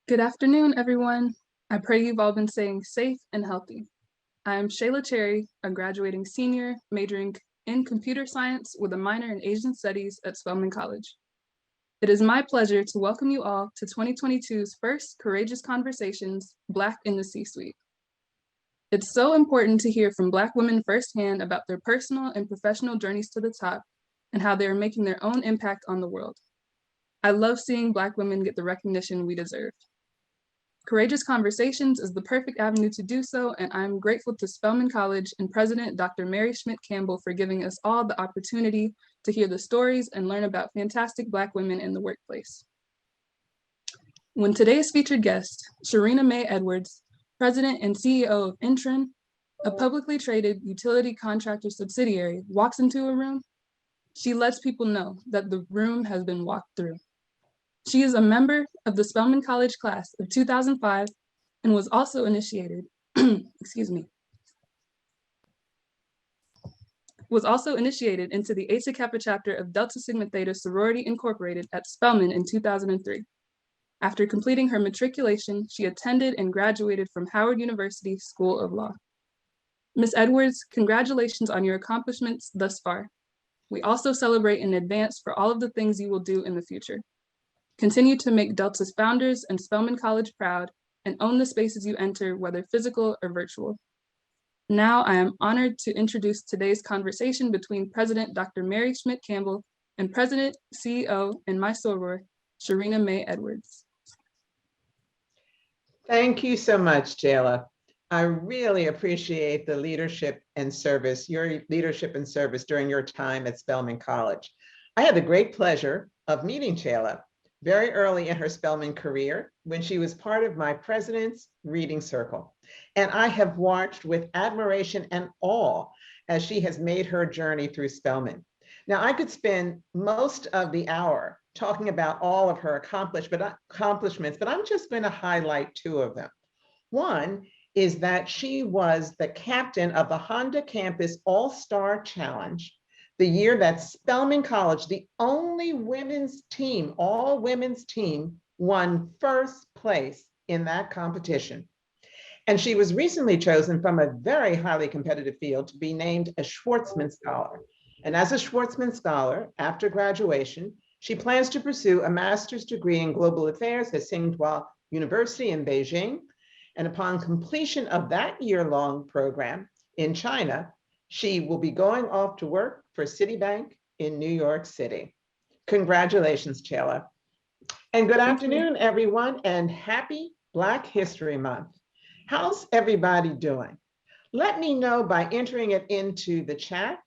Good afternoon, everyone. I pray you've all been staying safe and healthy. I am Shayla Cherry, a graduating senior majoring in computer science with a minor in Asian studies at Spelman College. It is my pleasure to welcome you all to 2022's first Courageous Conversations, Black in the C-Suite. It's so important to hear from Black women firsthand about their personal and professional journeys to the top and how they are making their own impact on the world. I love seeing Black women get the recognition we deserve. Courageous Conversations is the perfect avenue to do so, and I'm grateful to Spelman College and President Dr. Mary Schmidt-Campbell for giving us all the opportunity to hear the stories and learn about fantastic Black women in the workplace. When today's featured guest, Sherina Maye Edwards, President and CEO of INTREN, a publicly traded utility contractor subsidiary, walks into a room, she lets people know that the room has been walked through. She is a member of the Spelman College class of 2005 and was also initiated, into the Eta Kappa chapter of Delta Sigma Theta Sorority Incorporated at Spelman in 2003. After completing her matriculation, she attended and graduated from Howard University School of Law. Ms. Edwards, congratulations on your accomplishments thus far. We also celebrate in advance for all of the things you will do in the future. Continue to make Delta's founders and Spelman College proud and own the spaces you enter, whether physical or virtual. Now I am honored to introduce today's conversation between President Dr. Mary Schmidt-Campbell and President, CEO, and my soror, Sherina Maye Edwards. Thank you so much, Jayla. I really appreciate the leadership and service, your leadership and service during your time at Spelman College. I had the great pleasure of meeting Jayla very early in her Spelman career when she was part of my president's reading circle. And I have watched with admiration and awe as she has made her journey through Spelman. Now, I could spend most of the hour talking about all of her accomplishments, but I'm just going to highlight two of them. One is that she was the captain of the Honda Campus All-Star Challenge the year that Spelman College, the only women's team, all women's team, won first place in that competition. And she was recently chosen from a very highly competitive field to be named a Schwartzman Scholar. And as a Schwartzman Scholar, after graduation, she plans to pursue a master's degree in global affairs at Tsinghua University in Beijing. And upon completion of that year-long program in China, she will be going off to work for Citibank in New York City. Congratulations, Jayla. And good afternoon, everyone, and happy Black History Month. How's everybody doing? Let me know by entering it into the chat.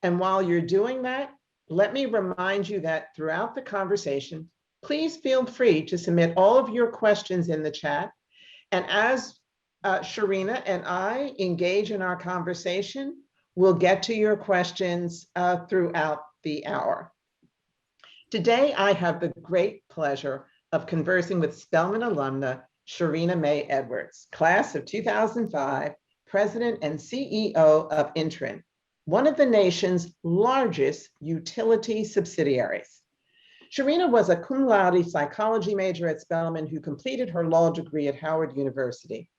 And while you're doing that, let me remind you that throughout the conversation, please feel free to submit all of your questions in the chat. And as Sherina and I engage in our conversation, we'll get to your questions throughout the hour. Today, I have the great pleasure of conversing with Spelman alumna Sherina Maye Edwards, class of 2005, president and CEO of INTREN, one of the nation's largest utility subsidiaries. Sherina was a cum laude psychology major at Spelman who completed her law degree at Howard University.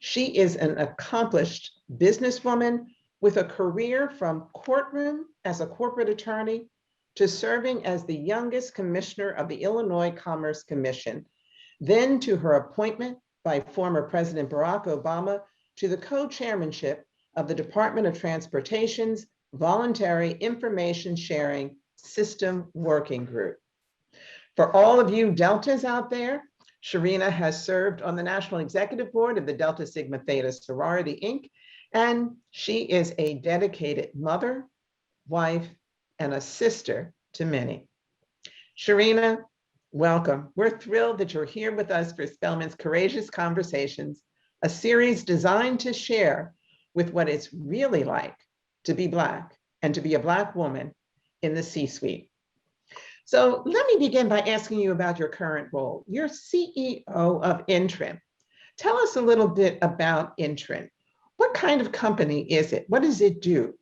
She is an accomplished businesswoman with a career from courtroom as a corporate attorney to serving as the youngest commissioner of the Illinois Commerce Commission, then to her appointment by former President Barack Obama to the co-chairmanship of the Department of Transportation's Voluntary Information Sharing System Working Group. For all of you Deltas out there, Sherina has served on the National Executive Board of the Delta Sigma Theta Sorority, Inc., and she is a dedicated mother, wife, and a sister to many. Sherina, welcome. We're thrilled that you're here with us for Spelman's Courageous Conversations, a series designed to share with what it's really like to be Black and to be a Black woman in the C-suite. So let me begin by asking you about your current role. You're CEO of INTREN. Tell us a little bit about INTREN. What kind of company is it? What does it do?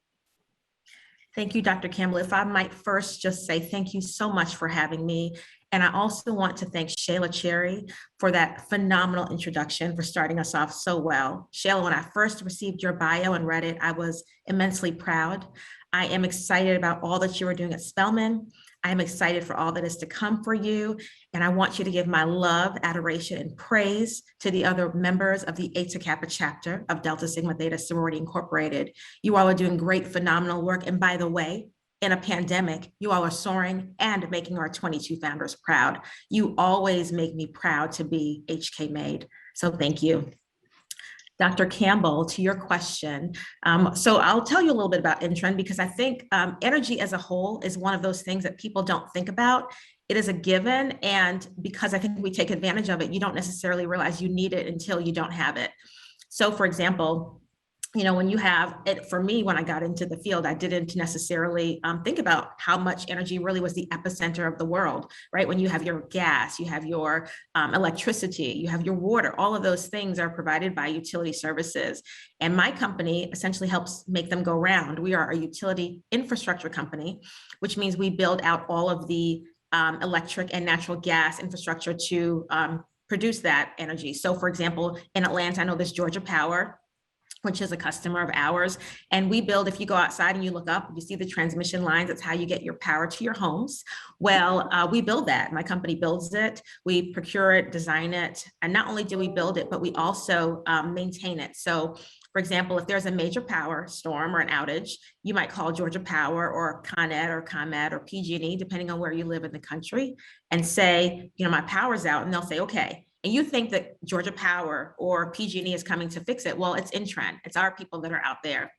Thank you, Dr. Campbell. If I might first just say thank you so much for having me And I also want to thank Shayla Cherry for that phenomenal introduction, for starting us off so well. Shayla, when I first received your bio and read it, I was immensely proud. I am excited about all that you are doing at Spelman. I am excited for all that is to come for you. And I want you to give my love, adoration, and praise to the other members of the Eta Kappa chapter of Delta Sigma Theta Sorority Incorporated. You all are doing great, phenomenal work. And by the way, in a pandemic, you all are soaring and making our 22 founders proud. You always make me proud to be HK Made. So thank you. Dr. Campbell, to your question. So I'll tell you a little bit about INTREN, because I think energy as a whole is one of those things that people don't think about. It is a given, and because I think we take advantage of it, you don't necessarily realize you need it until you don't have it. So for example, you know, when you have it, for me, when I got into the field, I didn't necessarily think about how much energy really was the epicenter of the world, right? When you have your gas, you have your electricity, you have your water, all of those things are provided by utility services. And my company essentially helps make them go round. We are a utility infrastructure company, which means we build out all of the electric and natural gas infrastructure to produce that energy. So for example, in Atlanta, I know there's Georgia Power, which is a customer of ours. And we build, if you go outside and you look up, you see the transmission lines, it's how you get your power to your homes. Well, we build that. My company builds it. We procure it, design it. And not only do we build it, but we also maintain it. So for example, if there's a major power storm or an outage, you might call Georgia Power or Con Ed or ComEd or PG&E, depending on where you live in the country, and say, you know, my power's out. And they'll say, okay. And you think that Georgia Power or PG&E is coming to fix it. Well, it's INTREN. It's our people that are out there.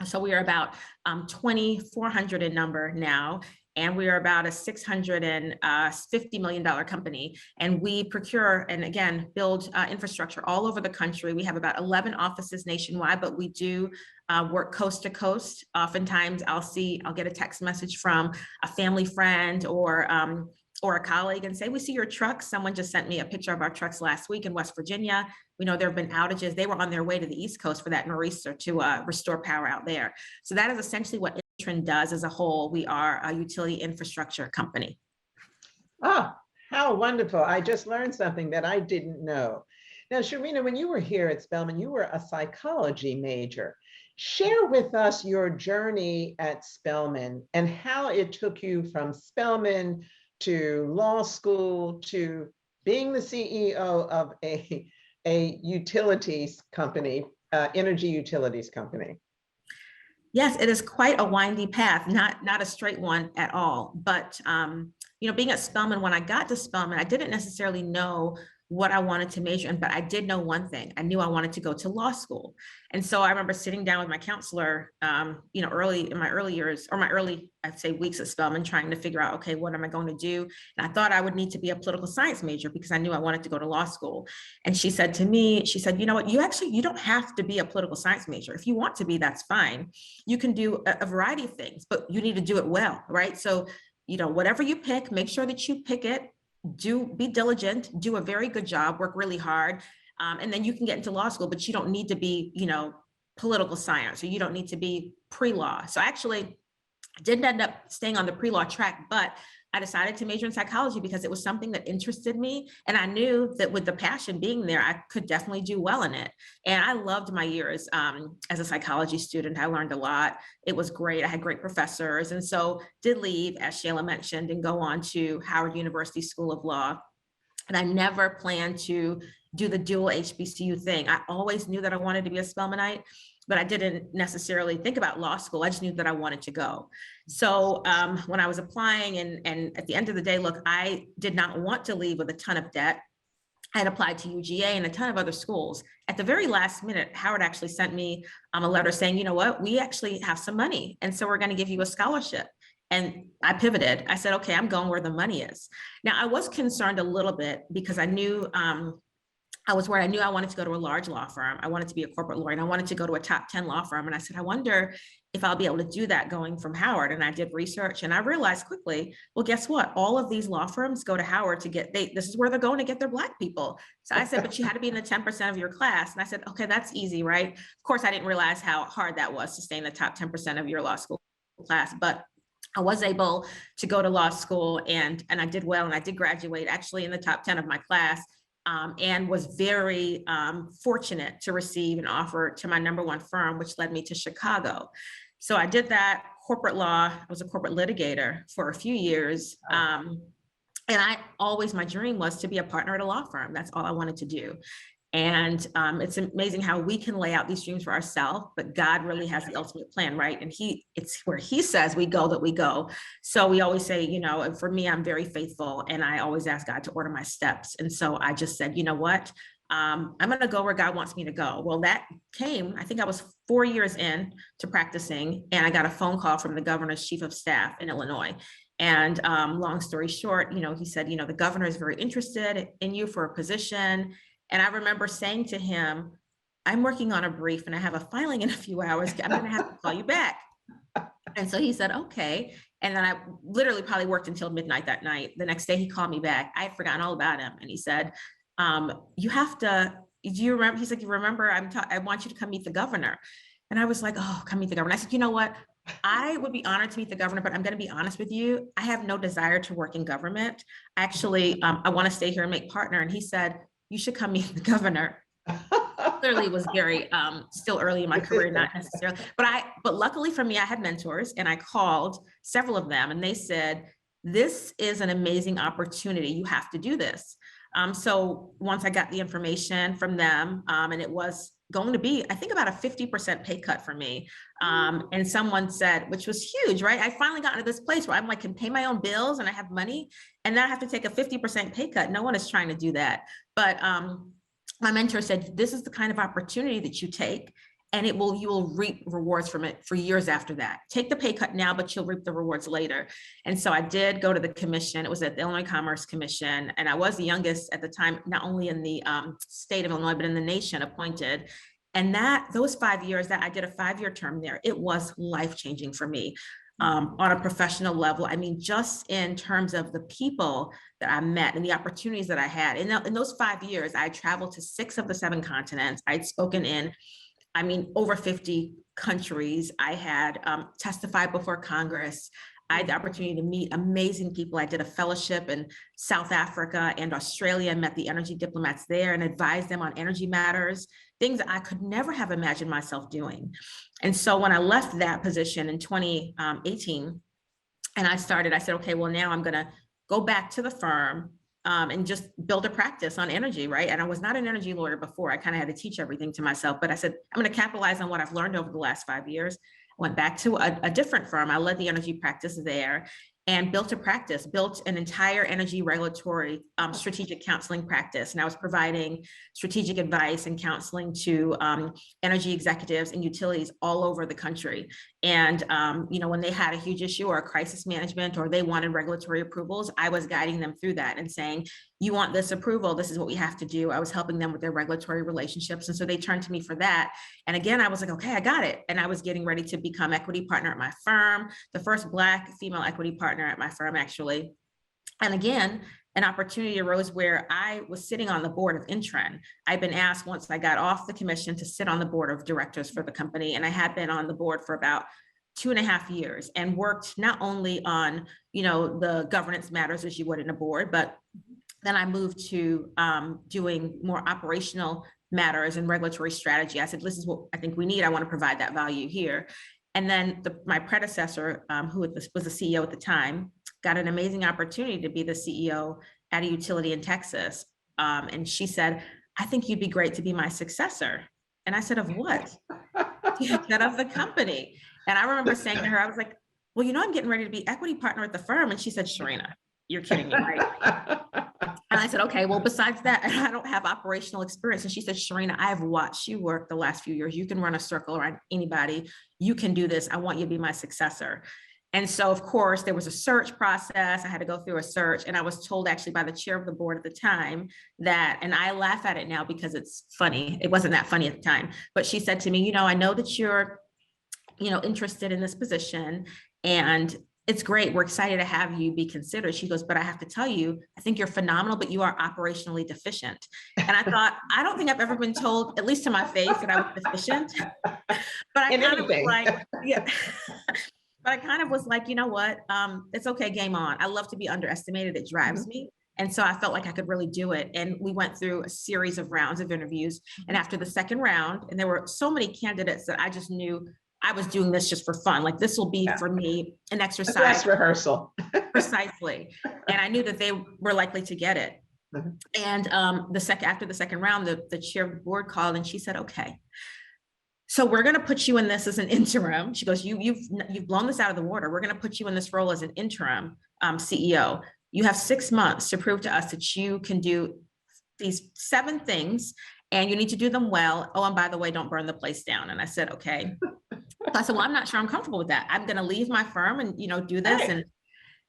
So we are about 2,400 in number now, and we are about a $650 million company. And we procure and again, build infrastructure all over the country. We have about 11 offices nationwide, but we do work coast to coast. Oftentimes I'll get a text message from a family friend or a colleague and say, we see your trucks. Someone just sent me a picture of our trucks last week in West Virginia. We know there have been outages. They were on their way to the East Coast for that nor'easter to restore power out there. So that is essentially what INTREN does as a whole. We are a utility infrastructure company. Ah, how wonderful. I just learned something that I didn't know. Now, Sherina, when you were here at Spelman, you were a psychology major. Share with us your journey at Spelman and how it took you from Spelman to law school, to being the CEO of a utilities company, energy utilities company. Yes, it is quite a windy path, not a straight one at all. But you know, being at Spelman, when I got to Spelman, I didn't necessarily know what I wanted to major in, but I did know one thing. I knew I wanted to go to law school. And so I remember sitting down with my counselor, you know, early in my early years, or my early, I'd say, weeks at Spelman, trying to figure out, okay, what am I going to do? And I thought I would need to be a political science major because I knew I wanted to go to law school. And she said to me, she said, you know what, you don't have to be a political science major. If you want to be, that's fine. You can do a variety of things, but you need to do it well, right? So, you know, whatever you pick, make sure that you pick it. Be diligent, do a very good job, work really hard, and then you can get into law school, but you don't need to be, you know, political science, or you don't need to be pre-law. So I actually didn't end up staying on the pre-law track, but I decided to major in psychology because it was something that interested me. And I knew that with the passion being there, I could definitely do well in it. And I loved my years as a psychology student. I learned a lot. It was great. I had great professors. And so did leave, as Shayla mentioned, and go on to Howard University School of Law. And I never planned to do the dual HBCU thing. I always knew that I wanted to be a Spelmanite, but I didn't necessarily think about law school. I just knew that I wanted to go. So when I was applying, and at the end of the day, look, I did not want to leave with a ton of debt. I had applied to UGA and a ton of other schools. At the very last minute, Howard actually sent me a letter saying, you know what, we actually have some money, and so we're going to give you a scholarship. And I pivoted. I said, okay, I'm going where the money is. Now, I was concerned a little bit because I knew I was where I knew I wanted to go to a large law firm. I wanted to be a corporate lawyer, and I wanted to go to a top 10 law firm. And I said, I wonder if I'll be able to do that going from Howard. And I did research, and I realized quickly, well, guess what? All of these law firms go to Howard to get, this is where they're going to get their Black people. So I said, but you had to be in the 10% of your class. And I said, okay, that's easy, right? Of course, I didn't realize how hard that was to stay in the top 10% of your law school class. But I was able to go to law school, and I did well, and I did graduate actually in the top 10 of my class, and was very fortunate to receive an offer to my #1 firm, which led me to Chicago. So I did that corporate law. I was a corporate litigator for a few years. And my dream was to be a partner at a law firm. That's all I wanted to do. And it's amazing how we can lay out these dreams for ourselves, but God really has the ultimate plan, right? And it's where he says we go that we go. So we always say, you know, and for me, I'm very faithful, and I always ask God to order my steps. And so I just said, you know what? I'm going to go where God wants me to go. Well, that came, I think I was 4 years in to practicing, and I got a phone call from the governor's chief of staff in Illinois. And long story short, you know, he said, you know, the governor is very interested in you for a position. And I remember saying to him, I'm working on a brief and I have a filing in a few hours. I'm going to have to call you back. And so he said, okay. And then I literally probably worked until midnight that night. The next day he called me back. I had forgotten all about him. And he said, you have to, do you remember? He's like, you remember, I want you to come meet the governor. And I was like, oh, come meet the governor. I said, you know what? I would be honored to meet the governor, but I'm going to be honest with you. I have no desire to work in government. Actually, I want to stay here and make partner. And he said, you should come meet the governor. Clearly it was very still early in my career, not necessarily, but luckily for me, I had mentors, and I called several of them, and they said, this is an amazing opportunity. You have to do this. So once I got the information from them, and it was going to be, I think, about a 50% pay cut for me. And someone said, which was huge, right? I finally got into this place where I'm like, can pay my own bills and I have money, and then I have to take a 50% pay cut. No one is trying to do that. But my mentor said, this is the kind of opportunity that you take, and you will reap rewards from it for years after that. Take the pay cut now, but you'll reap the rewards later. And so I did go to the commission. It was at the Illinois Commerce Commission. And I was the youngest at the time, not only in the state of Illinois, but in the nation appointed. And those 5 years that I did a 5-year term there, it was life-changing for me. On a professional level. I mean, just in terms of the people that I met and the opportunities that I had. In those 5 years, I traveled to 6 of the 7 continents. I'd spoken in, over 50 countries. I had testified before Congress. I had the opportunity to meet amazing people. I did a fellowship in South Africa and Australia, and met the energy diplomats there and advised them on energy matters, things that I could never have imagined myself doing. And so when I left that position in 2018, and I said, okay, well, now I'm going to go back to the firm and just build a practice on energy, right? And I was not an energy lawyer before. I kind of had to teach everything to myself, but I said, I'm going to capitalize on what I've learned over the last 5 years. Went back to a different firm. I led the energy practice there and built an entire energy regulatory strategic counseling practice. And I was providing strategic advice and counseling to energy executives and utilities all over the country. And, when they had a huge issue or a crisis management, or they wanted regulatory approvals, I was guiding them through that and saying, you want this approval, this is what we have to do. I was helping them with their regulatory relationships. And so they turned to me for that. And again, I was like, okay, I got it. And I was getting ready to become equity partner at my firm, the first Black female equity partner at my firm, actually. And again, an opportunity arose where I was sitting on the board of INTREN. I'd been asked once I got off the commission to sit on the board of directors for the company. And I had been on the board for about 2.5 years and worked not only on, the governance matters as you would in a board, but then I moved to doing more operational matters and regulatory strategy. I said, this is what I think we need. I want to provide that value here. And then my predecessor, who was the CEO at the time, got an amazing opportunity to be the CEO at a utility in Texas. And she said, I think you'd be great to be my successor. And I said, of what? She said, of the company. And I remember saying to her, I was like, well, I'm getting ready to be equity partner at the firm. And she said, Sherina, you're kidding me, right? And I said, okay, well, besides that, I don't have operational experience. And she said, Sherina, I've watched you work the last few years. You can run a circle around anybody. You can do this. I want you to be my successor. And so, of course, there was a search process. I had to go through a search. And I was told actually by the chair of the board at the time that, and I laugh at it now because it's funny. It wasn't that funny at the time. But she said to me, I know that you're, interested in this position, and it's great. We're excited to have you be considered. She goes, but I have to tell you, I think you're phenomenal, but you are operationally deficient. And I thought, I don't think I've ever been told, at least to my face, that I was deficient. But I kind of was like, yeah. But I kind of was like, you know what? It's okay, game on. I love to be underestimated. It drives me. And so I felt like I could really do it. And we went through a series of rounds of interviews. And after the second round, and there were so many candidates that I just knew I was doing this just for fun. Like this will be Yeah. for me an A exercise. dress rehearsal. Precisely. And I knew that they were likely to get it. Mhm. And after the second round, the chair of the board called and she said, okay, so we're going to put you in this as an interim. She goes, you've blown this out of the water. We're going to put you in this role as an interim CEO. You have 6 months to prove to us that you can do these 7 things and you need to do them well. Oh, and by the way, don't burn the place down. And I said, okay. So I said, well, I'm not sure I'm comfortable with that. I'm going to leave my firm and, do this. Right. And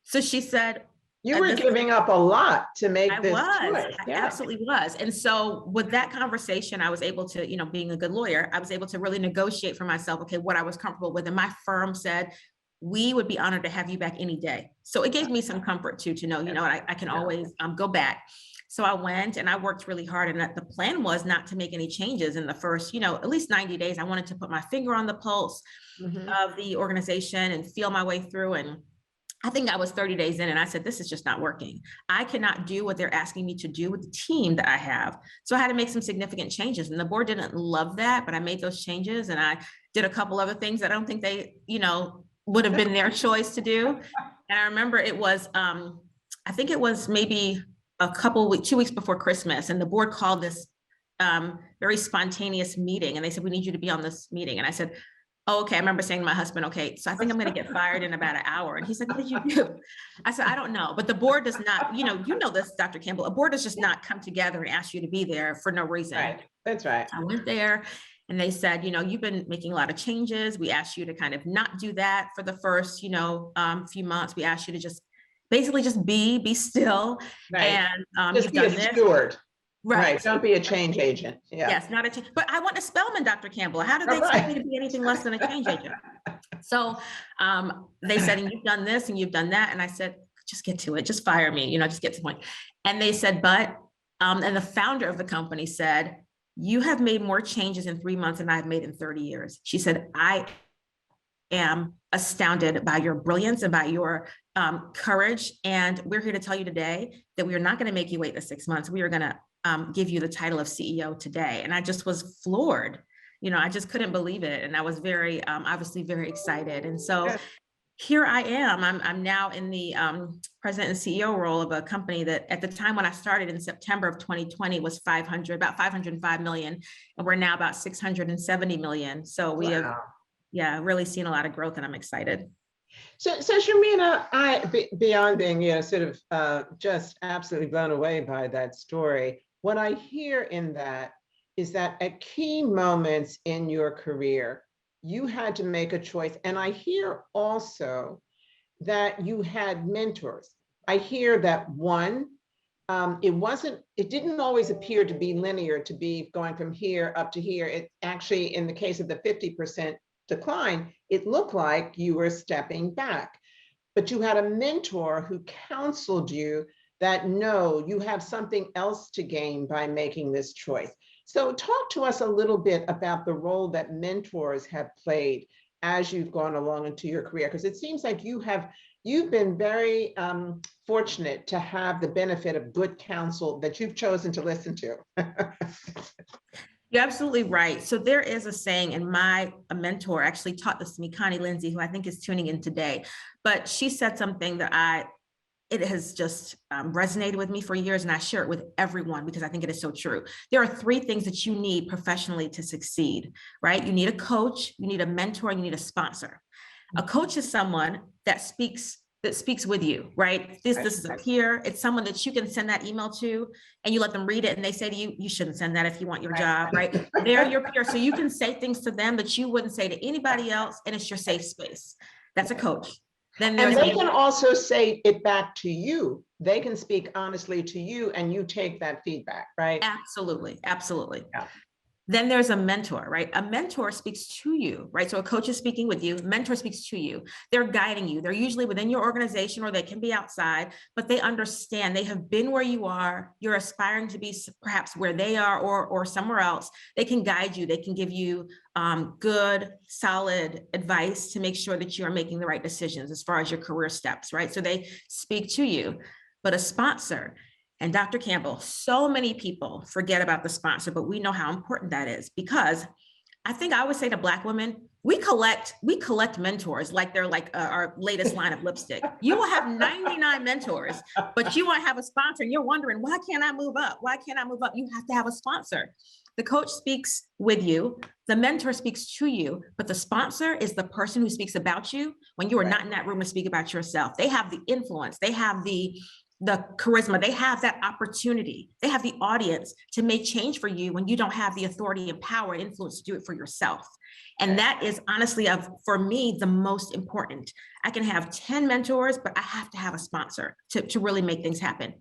so she said, You were giving up a lot to make this choice. I absolutely was. And so with that conversation, I was able to, being a good lawyer, I was able to really negotiate for myself, okay, what I was comfortable with. And my firm said, we would be honored to have you back any day. So it gave me some comfort too, to know, I can always go back. So I went and I worked really hard, and the plan was not to make any changes in the first, at least 90 days. I wanted to put my finger on the pulse of the organization and feel my way through. And I think I was 30 days in and I said, this is just not working. I cannot do what they're asking me to do with the team that I have. So I had to make some significant changes, and the board didn't love that, but I made those changes and I did a couple other things that I don't think they, would have been their choice to do. And I remember it was, I think it was maybe 2 weeks before Christmas, and the board called this very spontaneous meeting, and they said, we need you to be on this meeting. And I said, oh, okay. I remember saying to my husband, okay, so I think I'm going to get fired in about an hour. And he said, what did you do? I said, I don't know. But the board does not, you know this, Dr. Campbell, a board does just not come together and ask you to be there for no reason. Right. That's right. I went there and they said, you've been making a lot of changes. We asked you to kind of not do that for the first, few months. We asked you to just basically just be still. Right. And just be a steward. Right. Don't be a change agent. Yeah. Yes, not a change. But I want a Spelman, Dr. Campbell. How do they expect me to be anything less than a change agent? So they said, and you've done this and you've done that. And I said, just get to it. Just fire me, just get to the point. And they said, but, and the founder of the company said, you have made more changes in 3 months than I've made in 30 years. She said, I am astounded by your brilliance and by your courage. And we're here to tell you today that we are not going to make you wait the 6 months. We are going to give you the title of CEO today. And I just was floored. I just couldn't believe it. And I was very, obviously very excited. And so here I am. I'm now in the president and CEO role of a company that at the time when I started in September of 2020 was about 505 million. And we're now about 670 million. So we have, really seen a lot of growth, and I'm excited. So Sherina, beyond being, sort of just absolutely blown away by that story, what I hear in that is that at key moments in your career, you had to make a choice. And I hear also that you had mentors. I hear that one, it didn't always appear to be linear, to be going from here up to here. It actually, in the case of the 50% decline, it looked like you were stepping back, but you had a mentor who counseled you that, no, you have something else to gain by making this choice. So talk to us a little bit about the role that mentors have played as you've gone along into your career, because it seems like you've been very fortunate to have the benefit of good counsel that you've chosen to listen to. You're absolutely right. So there is a saying, and a mentor actually taught this to me, Connie Lindsay, who I think is tuning in today, but she said something that it has just resonated with me for years, and I share it with everyone because I think it is so true. There are 3 things that you need professionally to succeed, right? You need a coach, you need a mentor, and you need a sponsor. A coach is someone that speaks with you, right? This is a peer. It's someone that you can send that email to and you let them read it and they say to you, you shouldn't send that if you want your job, right? They're your peer. So you can say things to them that you wouldn't say to anybody else, and it's your safe space. That's a coach. Then and they can also say it back to you. They can speak honestly to you and you take that feedback, right? Absolutely. Absolutely. Yeah. Then there's a mentor, right? A mentor speaks to you, right? So a coach is speaking with you, mentor speaks to you. They're guiding you. They're usually within your organization or they can be outside, but they understand. They have been where you are. You're aspiring to be perhaps where they are or somewhere else. They can guide you. They can give you good, solid advice to make sure that you are making the right decisions as far as your career steps, right? So they speak to you. But a sponsor, and Dr. Campbell, so many people forget about the sponsor, but we know how important that is, because I think I always say to Black women, we collect mentors like they're like our latest line of lipstick. You will have 99 mentors, but you won't have a sponsor. And you're wondering, why can't I move up? Why can't I move up? You have to have a sponsor. The coach speaks with you, the mentor speaks to you, but the sponsor is the person who speaks about you when you are not in that room to speak about yourself. They have the influence, they have the charisma, they have that opportunity, they have the audience to make change for you when you don't have the authority and power and influence to do it for yourself. And that is honestly, for me, the most important. I can have 10 mentors, but I have to have a sponsor to really make things happen.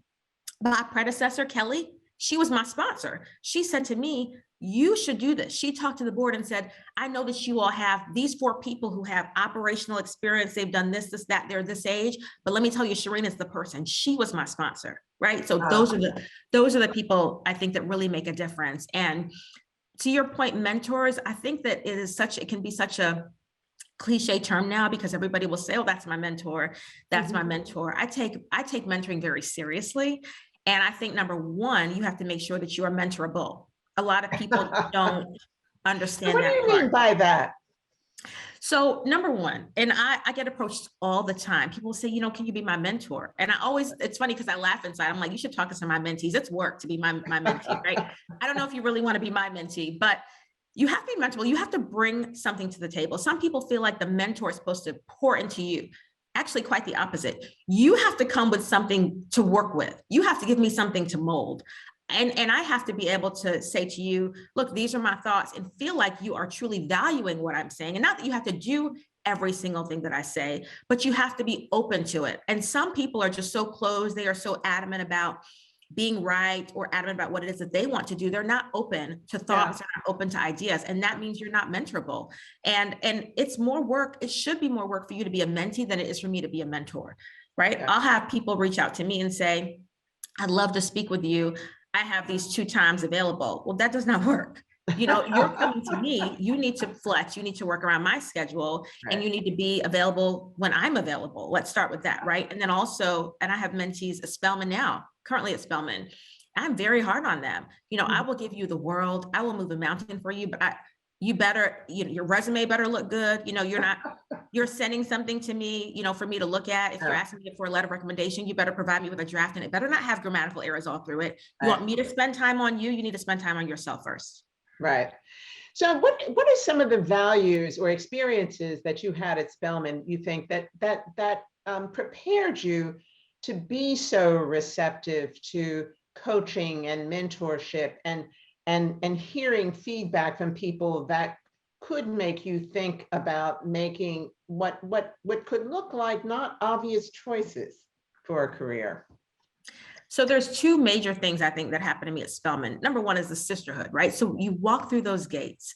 My predecessor, Kelly, she was my sponsor. She said to me, you should do this. She talked to the board and said, I know that you all have these 4 people who have operational experience. They've done this, that, they're this age. But let me tell you, Sherina is the person. She was my sponsor, right? So those are the people I think that really make a difference. And to your point, mentors, I think that it can be such a cliche term now because everybody will say, oh, that's my mentor. That's my mentor. I take mentoring very seriously. And I think number one, you have to make sure that you are mentorable. A lot of people don't understand that. What do you mean by that? So number one, and I get approached all the time. People say, can you be my mentor? And it's funny because I laugh inside. I'm like, you should talk to some of my mentees. It's work to be my mentee, right? I don't know if you really want to be my mentee, but you have to be mentorable. You have to bring something to the table. Some people feel like the mentor is supposed to pour into you. Actually, quite the opposite. You have to come with something to work with. You have to give me something to mold. And I have to be able to say to you, look, these are my thoughts, and feel like you are truly valuing what I'm saying. And not that you have to do every single thing that I say, but you have to be open to it. And some people are just so closed. They are so adamant about being right or adamant about what it is that they want to do. They're not open to thoughts, they're not open to ideas. And that means you're not mentorable. And it's more work. It should be more work for you to be a mentee than it is for me to be a mentor, right? Yeah. I'll have people reach out to me and say, I'd love to speak with you. I have these 2 times available. Well, that does not work. You're coming to me, you need to flex, you need to work around my schedule, right. And you need to be available when I'm available. Let's start with that, right? And then also, and I have mentees at Spelman now, currently at Spelman. I'm very hard on them. I will give you the world, I will move a mountain for you, but you better, your resume better look good. You're sending something to me, for me to look at. If you're asking me for a letter of recommendation, you better provide me with a draft, and it better not have grammatical errors all through it. You want me to spend time on you, you need to spend time on yourself first. Right. So what are some of the values or experiences that you had at Spelman you think that prepared you to be so receptive to coaching and mentorship and hearing feedback from people that could make you think about making what could look like not obvious choices for a career? So there's 2 major things I think that happened to me at Spelman. Number one is the sisterhood, right? So you walk through those gates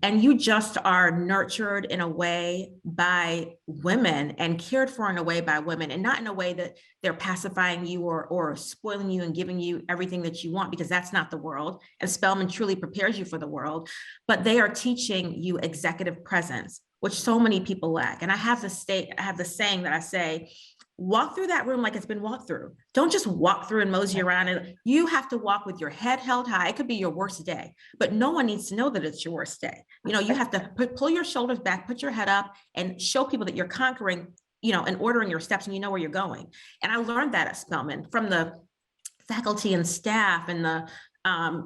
and you just are nurtured in a way by women and cared for in a way by women, and not in a way that they're pacifying you or spoiling you and giving you everything that you want, because that's not the world. And Spelman truly prepares you for the world, but they are teaching you executive presence, which so many people lack. And I have the saying that I say, walk through that room like it's been walked through. Don't just walk through and mosey around. And you have to walk with your head held high. It could be your worst day, but no one needs to know that it's your worst day. You have to pull your shoulders back, put your head up, and show people that you're conquering, and ordering your steps, and you know where you're going. And I learned that at Spelman from the faculty and staff and the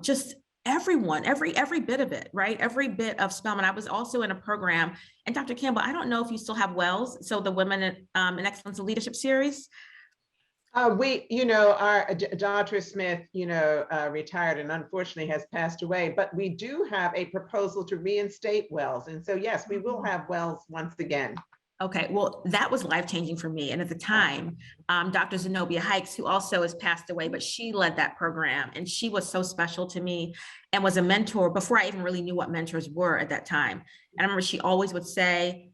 just everyone, every bit of it, right? Every bit of Spelman. I was also in a program, and Dr. Campbell, I don't know if you still have WELLS, so the Women in Excellence in Leadership series. Our Dr. Smith, retired and unfortunately has passed away, but we do have a proposal to reinstate WELLS. And so, yes, we will have WELLS once again. Okay, well, that was life-changing for me. And at the time, Dr. Zenobia Hikes, who also has passed away, but she led that program and she was so special to me and was a mentor before I even really knew what mentors were at that time. And I remember she always would say,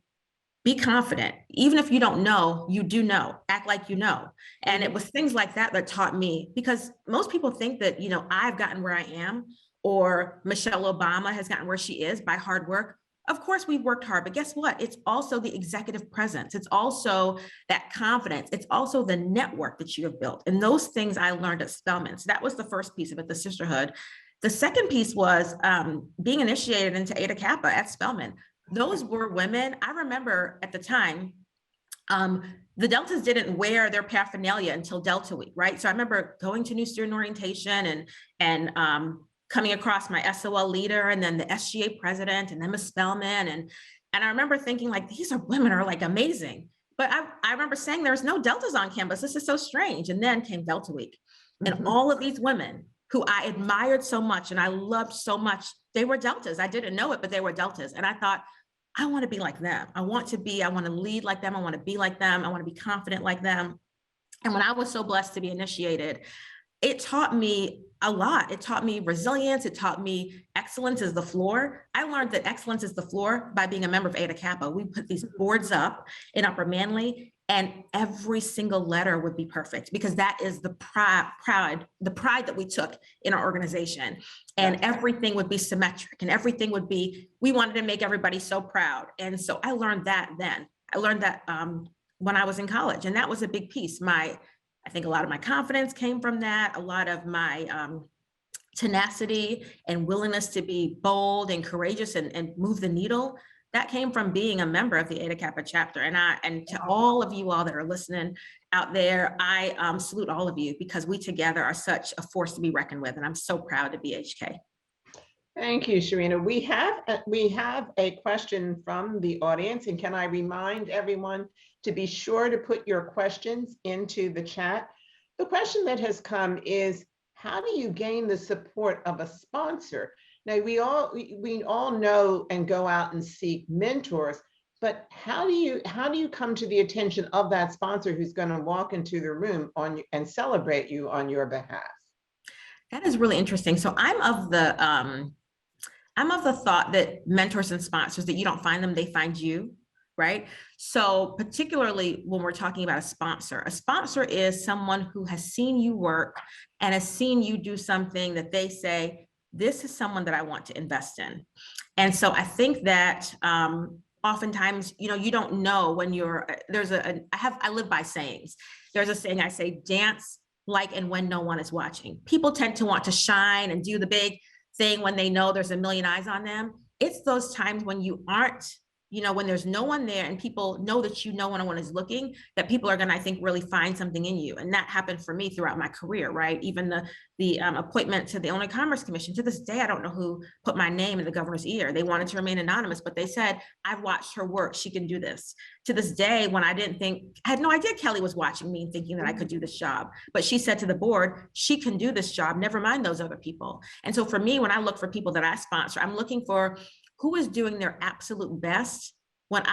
be confident. Even if you don't know, you do know. Act like you know. And it was things like that that taught me, because most people think that, you know, I've gotten where I am, or Michelle Obama has gotten where she is by hard work. Of course, we've worked hard, but guess what? It's also the executive presence. It's also that confidence. It's also the network that you have built. And those things I learned at Spelman. So that was the first piece of it, the sisterhood. The second piece was being initiated into Eta Kappa at Spelman. Those were women. I remember at the time, the Deltas didn't wear their paraphernalia until Delta Week, right? So I remember going to new student orientation and coming across my SOL leader and then the SGA president and then Ms. Spelman. And I remember thinking like, these are women are like amazing. But I remember saying there's no Deltas on campus. This is so strange. And then came Delta Week. And all of these women who I admired so much and I loved so much, they were Deltas. I didn't know it, but they were Deltas. And I thought, I want to be like them. I want to lead like them. I want to be like them. I want to be confident like them. And when I was so blessed to be initiated, it taught me a lot. It taught me resilience. It taught me excellence is the floor. I learned that excellence is the floor by being a member of Eta Kappa. We put these boards up in Upper Manly, and every single letter would be perfect, because that is the pride that we took in our organization. And everything would be symmetric, and everything would be, we wanted to make everybody so proud. And so I learned that then. I learned that when I was in college, and that was a big piece. I think a lot of my confidence came from that. A lot of my tenacity and willingness to be bold and courageous and move the needle, that came from being a member of the Eta Kappa chapter. And to all of you all that are listening out there, I salute all of you, because we together are such a force to be reckoned with. And I'm so proud to be HK. Thank you, Sherina. We have a question from the audience, and can I remind everyone to be sure to put your questions into the chat. The question that has come is, how do you gain the support of a sponsor? Now, we all know and go out and seek mentors, but how do you come to the attention of that sponsor who's going to walk into the room and celebrate you on your behalf? That is really interesting. So I'm of the thought that mentors and sponsors, that you don't find them, they find you, right? So particularly when we're talking about a sponsor is someone who has seen you work and has seen you do something that they say, this is someone that I want to invest in. And so I think that oftentimes, you don't know when I live by sayings. There's a saying I say, dance like and when no one is watching. People tend to want to shine and do the big thing when they know there's a million eyes on them. It's those times when you aren't, when there's no one there and people know that when no one is looking, that people are going to, I think, really find something in you. And that happened for me throughout my career, right? Even the appointment to the Illinois Commerce Commission, to this day, I don't know who put my name in the governor's ear. They wanted to remain anonymous, but they said, I've watched her work. She can do this. To this day, when I had no idea Kelly was watching me and thinking that I could do this job. But she said to the board, she can do this job, never mind those other people. And so for me, when I look for people that I sponsor, I'm looking for who is doing their absolute best when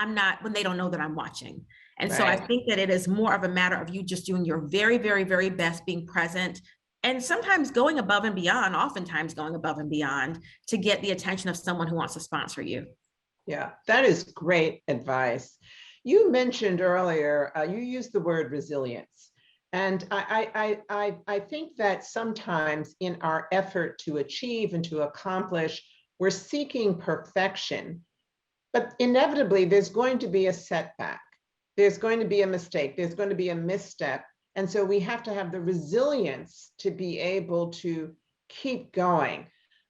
they don't know that I'm watching. And so I think that it is more of a matter of you just doing your very, very, very best, being present, and sometimes going above and beyond, oftentimes going above and beyond to get the attention of someone who wants to sponsor you. Yeah, that is great advice. You mentioned earlier, you used the word resilience. And I think that sometimes in our effort to achieve and to accomplish, we're seeking perfection, but inevitably there's going to be a setback. There's going to be a mistake. There's going to be a misstep. And so we have to have the resilience to be able to keep going.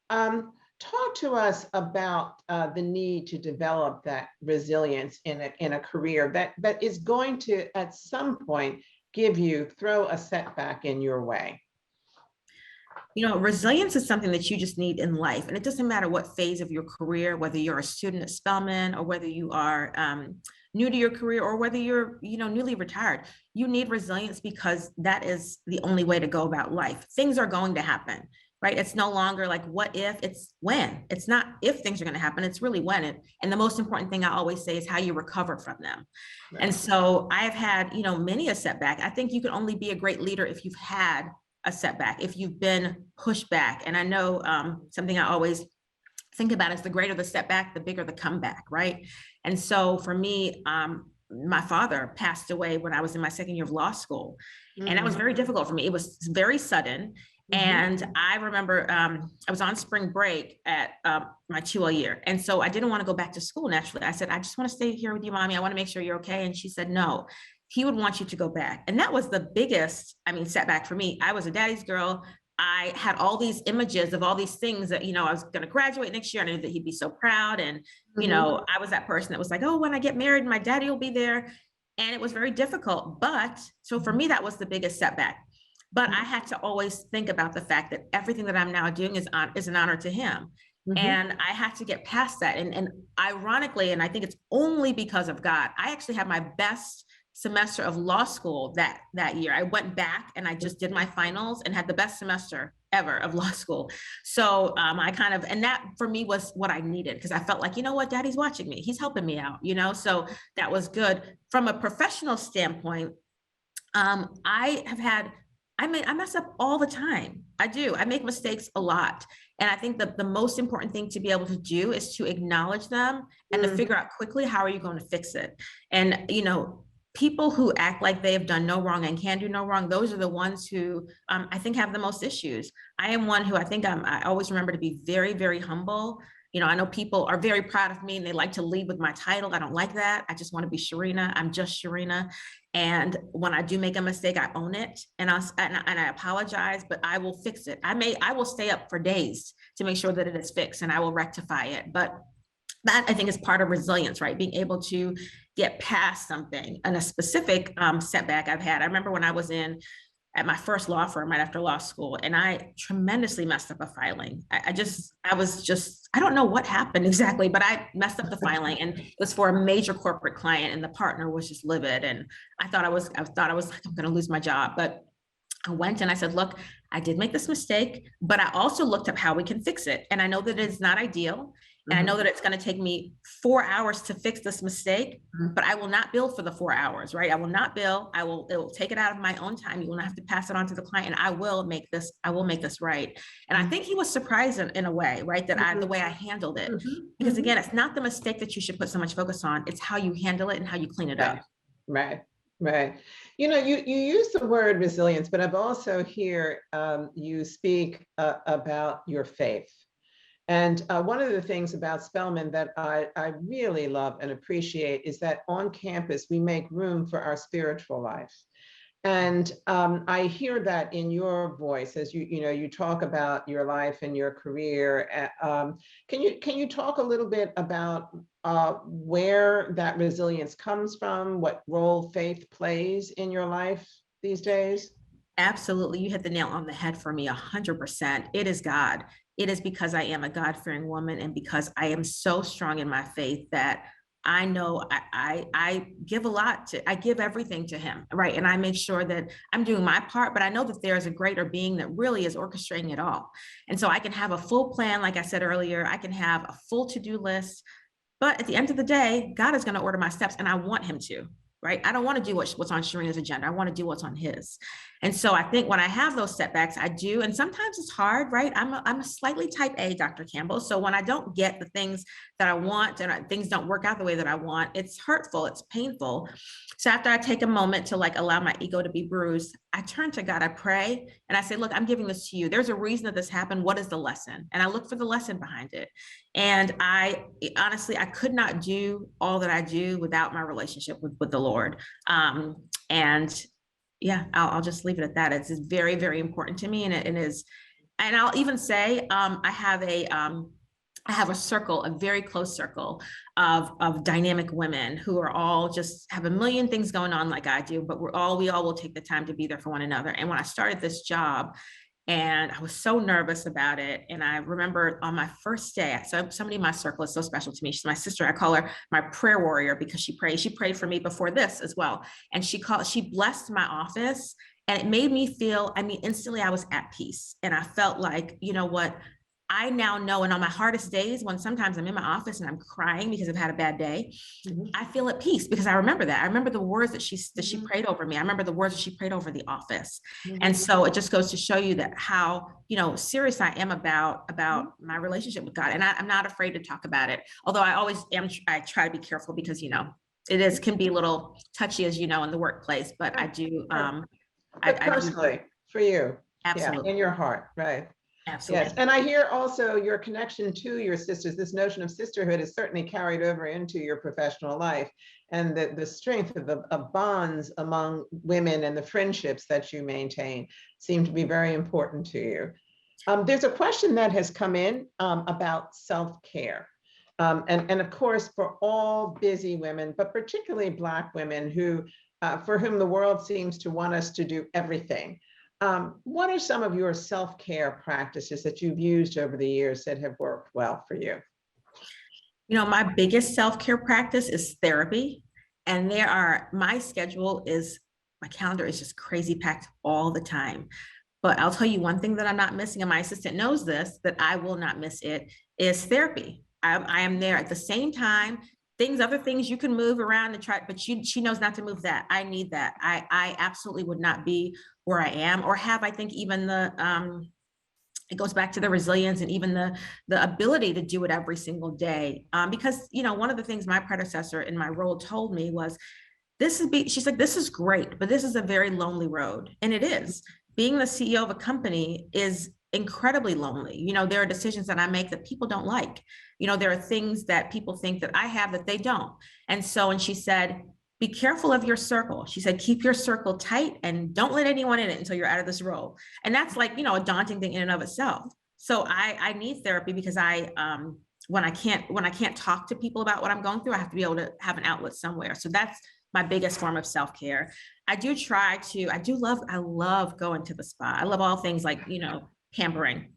Talk to us about the need to develop that resilience in a career that is going to, at some point, throw a setback in your way. Resilience is something that you just need in life. And it doesn't matter what phase of your career, whether you're a student at Spelman or whether you are new to your career or whether you're, newly retired, you need resilience because that is the only way to go about life. Things are going to happen. right? It's no longer like, what if, it's when. It's not if things are going to happen, it's really when. And the most important thing I always say is how you recover from them. Right. And so I've had, many a setback. I think you can only be a great leader if you've had a setback, if you've been pushed back. And I know something I always think about is the greater the setback, the bigger the comeback, right? And so for me, my father passed away when I was in my second year of law school. And that was very difficult for me. It was very sudden. And I remember I was on spring break at my 2L year. And so I didn't want to go back to school naturally. I said, I just want to stay here with you, Mommy. I want to make sure you're okay. And she said, no, he would want you to go back. And that was the biggest, setback for me. I was a daddy's girl. I had all these images of all these things that, I was going to graduate next year. I knew that he'd be so proud. And, I was that person that was like, oh, when I get married, my daddy will be there. And it was very difficult. But so for me, that was the biggest setback. But I had to always think about the fact that everything that I'm now doing is an honor to him. And I had to get past that. And ironically, and I think it's only because of God, I actually had my best semester of law school that year. I went back and I just did my finals and had the best semester ever of law school. So and that for me was what I needed, because I felt like, Daddy's watching me. He's helping me out, so that was good. From a professional standpoint, I mess up all the time. I do. I make mistakes a lot. And I think that the most important thing to be able to do is to acknowledge them and to figure out quickly, how are you going to fix it? And, people who act like they have done no wrong and can do no wrong, those are the ones who I think have the most issues. I am one who I always remember to be very, very humble. I know people are very proud of me and they like to lead with my title. I don't like that. I just want to be Sherina. I'm just Sherina. And when I do make a mistake, I own it and I apologize, but I will fix it. I will stay up for days to make sure that it is fixed and I will rectify it. But that, I think, is part of resilience, right? Being able to get past something and a specific setback I've had. I remember when I was at my first law firm right after law school, and I tremendously messed up a filing. I don't know what happened exactly, but I messed up the filing, and it was for a major corporate client, and the partner was just livid. And I thought I was like, I'm going to lose my job. But I went and I said, look, I did make this mistake, but I also looked up how we can fix it. And I know that it's not ideal. And I know that it's going to take me 4 hours to fix this mistake, but I will not bill for the 4 hours, right? I will not bill. It will take it out of my own time. You will not have to pass it on to the client, and I will make this right. And I think he was surprised in a way, right? That the way I handled it, because again, it's not the mistake that you should put so much focus on. It's how you handle it and how you clean it up. Right. You use the word resilience, but I've also heard you speak about your faith. And one of the things about Spelman that I really love and appreciate is that on campus, we make room for our spiritual life. And I hear that in your voice as you talk about your life and your career. Can you talk a little bit about where that resilience comes from, what role faith plays in your life these days? Absolutely. You hit the nail on the head for me 100%. It is God. It is because I am a God-fearing woman and because I am so strong in my faith that I know I give I give everything to him, right? And I make sure that I'm doing my part, but I know that there's a greater being that really is orchestrating it all. And so I can have a full plan, like I said earlier, I can have a full to-do list, but at the end of the day, God is going to order my steps and I want him to. Right? I don't want to do what's on Sherina's agenda. I want to do what's on his. And so I think when I have those setbacks, I do. And sometimes it's hard, right? I'm a slightly type A, Dr. Campbell. So when I don't get the things that I want and things don't work out the way that I want, it's hurtful, it's painful. So after I take a moment to allow my ego to be bruised, I turn to God, I pray, and I say, look, I'm giving this to you. There's a reason that this happened. What is the lesson? And I look for the lesson behind it. And I honestly could not do all that I do without my relationship with the Lord. And yeah, I'll just leave it at that. It's very, very important to me. And it is, and I'll even say, I have a circle, a very close circle of dynamic women who are all just have a million things going on like I do, but we all will take the time to be there for one another. And when I started this job, and I was so nervous about it. And I remember on my first day, so somebody in my circle is so special to me. She's my sister. I call her my prayer warrior because she prayed. She prayed for me before this as well. And she blessed my office And it made me feel, I mean, instantly I was at peace. And I felt like, you know what, I now know, and on my hardest days, when sometimes I'm in my office and I'm crying because I've had a bad day, I feel at peace because I remember that. I remember the words that she prayed over me. I remember the words that she prayed over the office. And so it just goes to show you that how, you know, serious I am about my relationship with God. And I'm not afraid to talk about it. Although I always am, I try to be careful because, you know, can be a little touchy, as you know, in the workplace, but I do, But personally, for you, absolutely, yeah, in your heart, right? absolutely. Yes, and I hear also your connection to your sisters. This notion of sisterhood is certainly carried over into your professional life, and the strength of bonds among women and the friendships that you maintain seem to be very important to you. There's a question that has come in about self-care. And of course, for all busy women, but particularly Black women who, for whom the world seems to want us to do everything. What are some of your self-care practices that you've used over the years that have worked well for you? You know, my biggest self-care practice is therapy. And my schedule is, my calendar is just crazy packed all the time. But I'll tell you one thing that I'm not missing, and my assistant knows this, that I will not miss it, is therapy. I am there at the same time. Other things you can move around and try, but she knows not to move that. I need that. I absolutely would not be where I am, or have, I think, even it goes back to the resilience and even the ability to do it every single day. Because, you know, one of the things my predecessor in my role told me was, she's like, this is great, but this is a very lonely road. And it is. Being the CEO of a company is incredibly lonely. You know, there are decisions that I make that people don't like. You know, there are things that people think that I have that they don't. And she said, be careful of your circle. She said, keep your circle tight and don't let anyone in it until you're out of this role. And that's, like, you know, a daunting thing in and of itself. So I need therapy because when I can't talk to people about what I'm going through, I have to be able to have an outlet somewhere. So that's my biggest form of self-care. I love going to the spa. I love all things like, you know, pampering.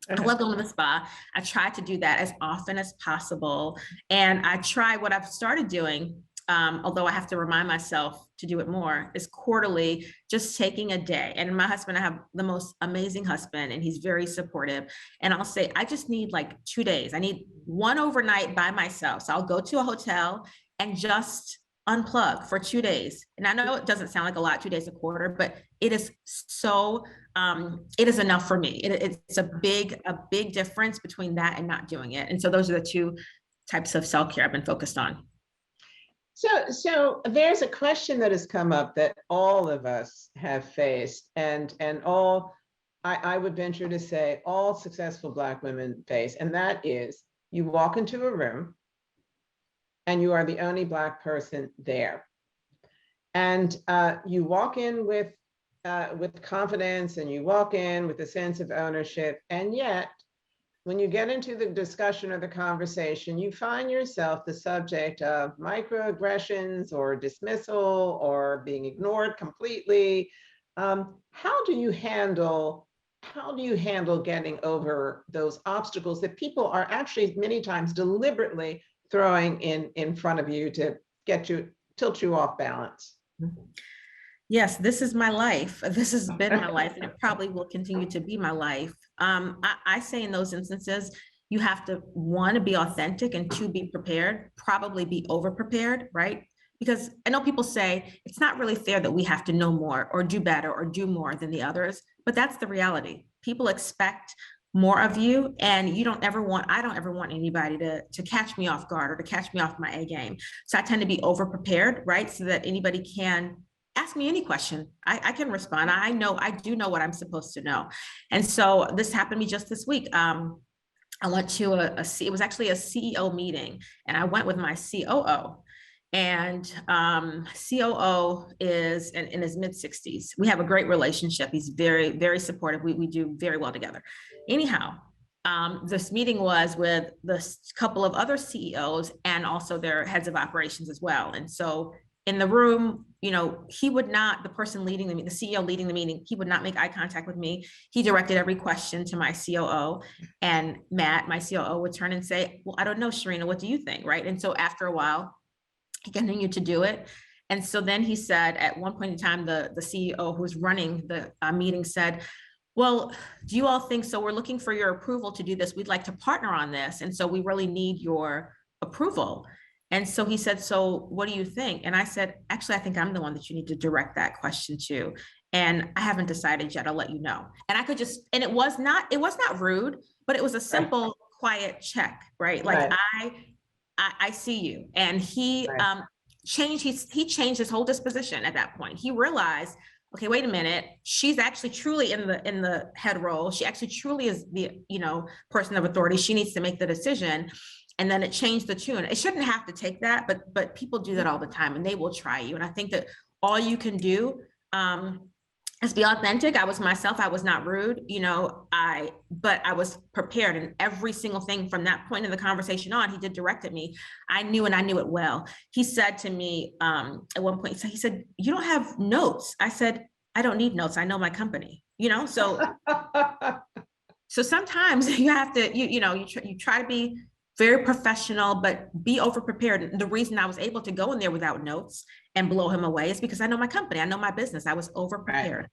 I love going to the spa. I try to do that as often as possible. And what I've started doing, although I have to remind myself to do it more, is quarterly, just taking a day. And my husband, I have the most amazing husband, and he's very supportive. And I'll say, I just need like 2 days. I need one overnight by myself. So I'll go to a hotel and just unplug for 2 days. And I know it doesn't sound like a lot, 2 days a quarter, but it is so, it is enough for me. It's a big difference between that and not doing it. And so those are the two types of self-care I've been focused on. So there's a question that has come up that all of us have faced, and I would venture to say all successful Black women face, and that is, you walk into a room and you are the only Black person there. And you walk in with confidence, and you walk in with a sense of ownership, and yet when you get into the discussion or the conversation, you find yourself the subject of microaggressions or dismissal or being ignored completely. How do you handle getting over those obstacles that people are actually many times deliberately throwing in front of you to tilt you off balance? Yes, this is my life. This has been my life, and it probably will continue to be my life. I say in those instances, you have to, one, be authentic, and two, be prepared, probably be over prepared, right? Because I know people say it's not really fair that we have to know more or do better or do more than the others, but that's the reality. People expect more of you, and I don't ever want anybody to catch me off guard or to catch me off my A game. So I tend to be over prepared, right? So that anybody can ask me any question. I can respond. I do know what I'm supposed to know. And so this happened to me just this week. I went to it was actually a CEO meeting, and I went with my COO. And COO is in his mid-60s. We have a great relationship. He's very, very supportive. We do very well together. Anyhow, this meeting was with the couple of other CEOs and also their heads of operations as well. And so in the room, you know, the person leading the CEO leading the meeting, he would not make eye contact with me. He directed every question to my COO, and Matt, my COO, would turn and say, well, I don't know, Sherina, what do you think? Right. And so after a while, he continued to do it. And so then he said, at one point in time, the CEO who was running the meeting said, well, do you all think so? We're looking for your approval to do this. We'd like to partner on this. And so we really need your approval. And so he said, so what do you think? And I said, actually, I think I'm the one that you need to direct that question to. And I haven't decided yet. I'll let you know. And I could just, and it was not rude, but it was a simple, quiet check, right? Like, Right. I see you. And he Right. changed his whole disposition at that point. He realized, okay, wait a minute, she's actually truly in the head role. She actually truly is the, person of authority. She needs to make the decision. And then it changed the tune. It shouldn't have to take that, but people do that all the time, and they will try you. And I think that all you can do is be authentic. I was myself. I was not rude, but I was prepared, and every single thing from that point in the conversation on, he did direct at me. I knew, and I knew it well. He said to me at one point, he said, you don't have notes. I said, I don't need notes. I know my company, so sometimes you have to, you try to be very professional, but be over prepared. And the reason I was able to go in there without notes and blow him away is because I know my company, I know my business. I was over prepared.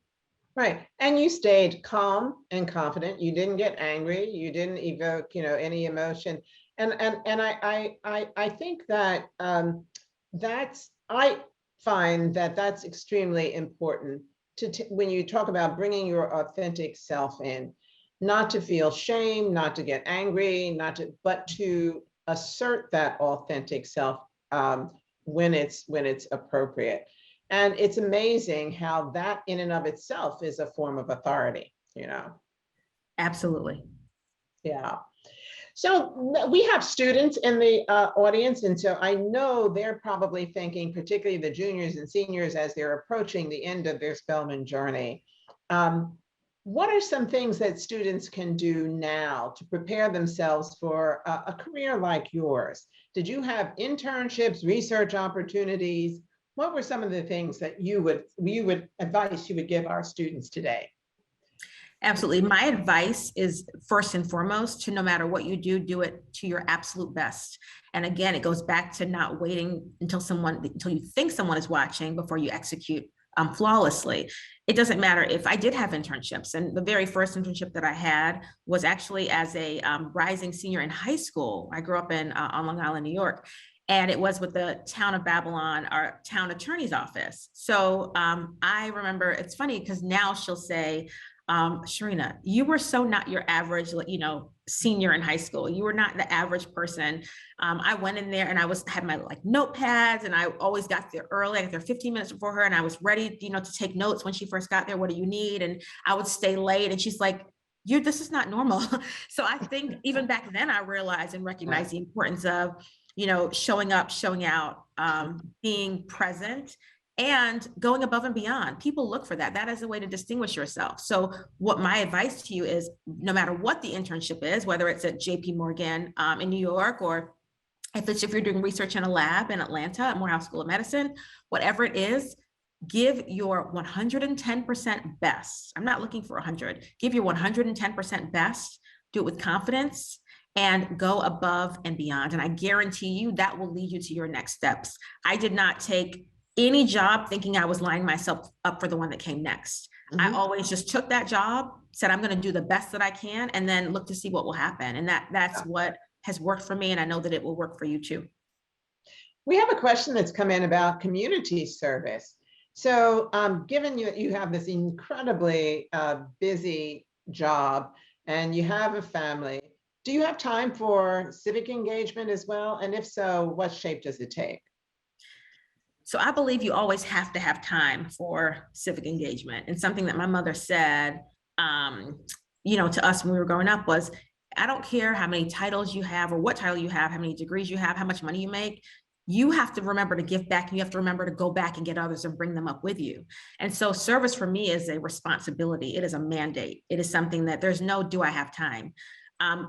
Right. And you stayed calm and confident. You didn't get angry. You didn't evoke, any emotion. And I think that I find that that's extremely important when you talk about bringing your authentic self in, not to feel shame, not to get angry, but to assert that authentic self when it's appropriate. And it's amazing how that in and of itself is a form of authority, Absolutely. Yeah. So we have students in the audience, and so I know they're probably thinking, particularly the juniors and seniors, as they're approaching the end of their Spelman journey. What are some things that students can do now to prepare themselves for a career like yours? Did you have internships, research opportunities? What were some of the things that advice you would give our students today? Absolutely. My advice is, first and foremost, to no matter what you do it to your absolute best. And again, it goes back to not waiting until you think someone is watching before you execute flawlessly. It doesn't matter if I did have internships, and the very first internship that I had was actually as a rising senior in high school. I grew up on Long Island, New York. And it was with the town of Babylon, our town attorney's office. So I remember, it's funny because now she'll say, Sherina, you were so not your average, senior in high school. You were not the average person. I went in there and I had my notepads, and I always got there early. I got there 15 minutes before her, and I was ready, to take notes when she first got there. What do you need? And I would stay late, and she's like, this is not normal. So I think even back then I realized and recognized the importance of, showing up, showing out, being present, and going above and beyond. People look for that. That is a way to distinguish yourself. So what my advice to you is, no matter what the internship is, whether it's at JP Morgan in New York, or if you're doing research in a lab in Atlanta at Morehouse School of Medicine, whatever it is, give your 110% best. I'm not looking for 100. Give your 110% best. Do it with confidence, and go above and beyond. And I guarantee you that will lead you to your next steps. I did not take any job thinking I was lining myself up for the one that came next. I always just took that job, said, I'm going to do the best that I can, and then look to see what will happen. And that's what has worked for me. And I know that it will work for you too. We have a question that's come in about community service. So given you have this incredibly busy job and you have a family, do you have time for civic engagement as well? And if so, what shape does it take? So I believe you always have to have time for civic engagement. And something that my mother said, to us when we were growing up was, I don't care how many titles you have or what title you have, how many degrees you have, how much money you make. You have to remember to give back, and you have to remember to go back and get others and bring them up with you. And so service for me is a responsibility. It is a mandate. It is something that there's no, do I have time?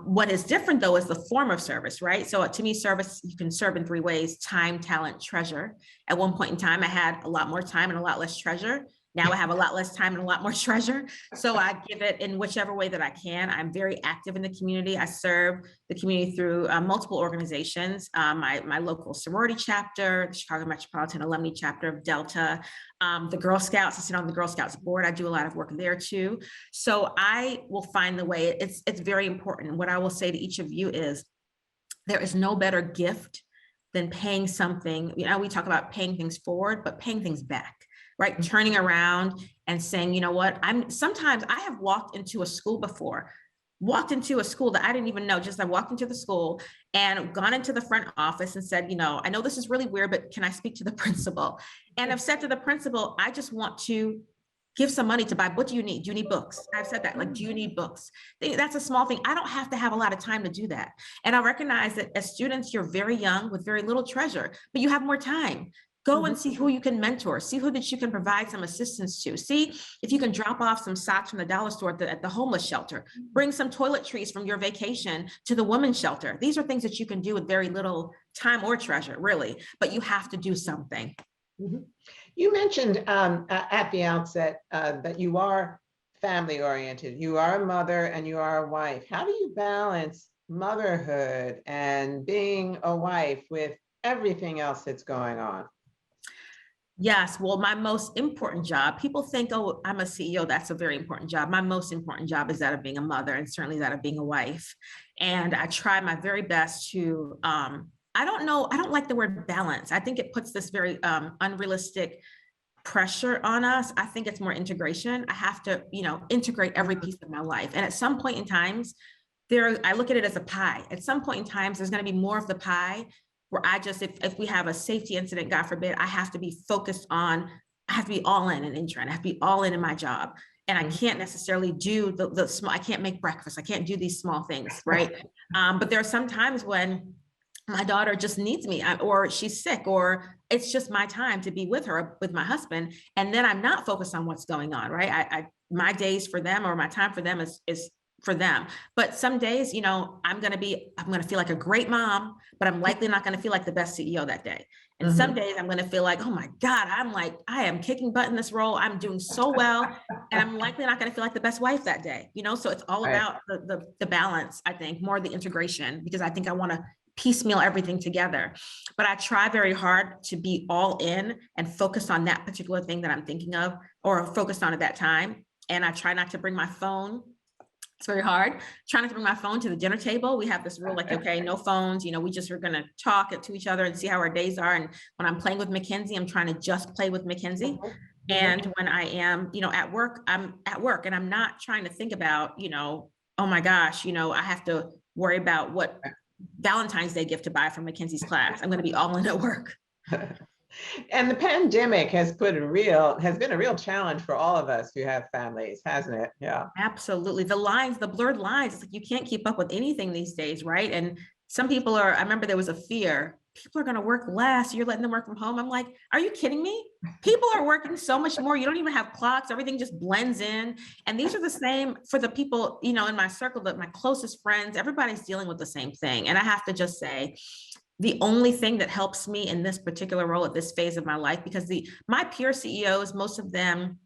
What is different though is the form of service, right? So to me, service, you can serve in three ways: time, talent, treasure. At one point in time, I had a lot more time and a lot less treasure. Now I have a lot less time and a lot more treasure. So I give it in whichever way that I can. I'm very active in the community. I serve the community through multiple organizations. My local sorority chapter, the Chicago Metropolitan Alumni Chapter of Delta, the Girl Scouts. I sit on the Girl Scouts board. I do a lot of work there too. So I will find the way. It's very important. What I will say to each of you is there is no better gift than paying something. You know, we talk about paying things forward, but paying things back. Right? Turning around and saying, you know what, sometimes I have walked into a school before, walked into a school that I didn't even know, just I walked into the school and gone into the front office and said, you know, I know this is really weird, but can I speak to the principal? And I've said to the principal, I just want to give some money to buy, what do you need? Do you need books? I've said that, like, do you need books? That's a small thing. I don't have to have a lot of time to do that. And I recognize that as students, you're very young with very little treasure, but you have more time. Go and see who you can mentor, see who that you can provide some assistance to, see if you can drop off some socks from the dollar store at the homeless shelter, bring some toiletries from your vacation to the women's shelter. These are things that you can do with very little time or treasure, really, but you have to do something. You mentioned at the outset that you are family oriented. You are a mother and you are a wife. How do you balance motherhood and being a wife with everything else that's going on? Yes, well, my most important job, people think, oh, I'm a CEO, that's a very important job. My most important job is that of being a mother, and certainly that of being a wife. And I try my very best to, I don't like the word balance. I think it puts this very unrealistic pressure on us. I think it's more integration. I have to, integrate every piece of my life. And at some point in times, I look at it as a pie. At some point in times, there's going to be more of the pie where I just, if we have a safety incident, God forbid, I have to be focused on, I have to be all in an INTREN. I have to be all in my job. And I can't necessarily do the small, I can't make breakfast. I can't do these small things, right? But there are some times when my daughter just needs me, or she's sick, or it's just my time to be with her, with my husband. And then I'm not focused on what's going on, right? My days for them, or my time for them is for them. But some days, I'm going to feel like a great mom, but I'm likely not going to feel like the best CEO that day. And some days I'm going to feel like, oh my God, I am kicking butt in this role. I'm doing so well. And I'm likely not going to feel like the best wife that day, so it's all about the balance, I think, more the integration, because I think I want to piecemeal everything together. But I try very hard to be all in and focus on that particular thing that I'm thinking of or focused on at that time. And I try not to bring my phone. It's very hard trying not to bring my phone to the dinner table. We have this rule, like, okay, no phones, we just are going to talk to each other and see how our days are. And when I'm playing with Mackenzie, I'm trying to just play with Mackenzie. And when I am, at work, I'm at work, and I'm not trying to think about, oh my gosh, I have to worry about what Valentine's Day gift to buy from Mackenzie's class. I'm going to be all in at work. And the pandemic has been a real challenge for all of us who have families, hasn't it? Yeah, absolutely. The blurred lines, it's like you can't keep up with anything these days, right? And some people I remember there was a fear, people are going to work less, you're letting them work from home. I'm like, are you kidding me? People are working so much more. You don't even have clocks. Everything just blends in. And these are the same for the people, in my circle, that my closest friends, everybody's dealing with the same thing. And I have to just say, the only thing that helps me in this particular role at this phase of my life, because my peer CEOs, most of them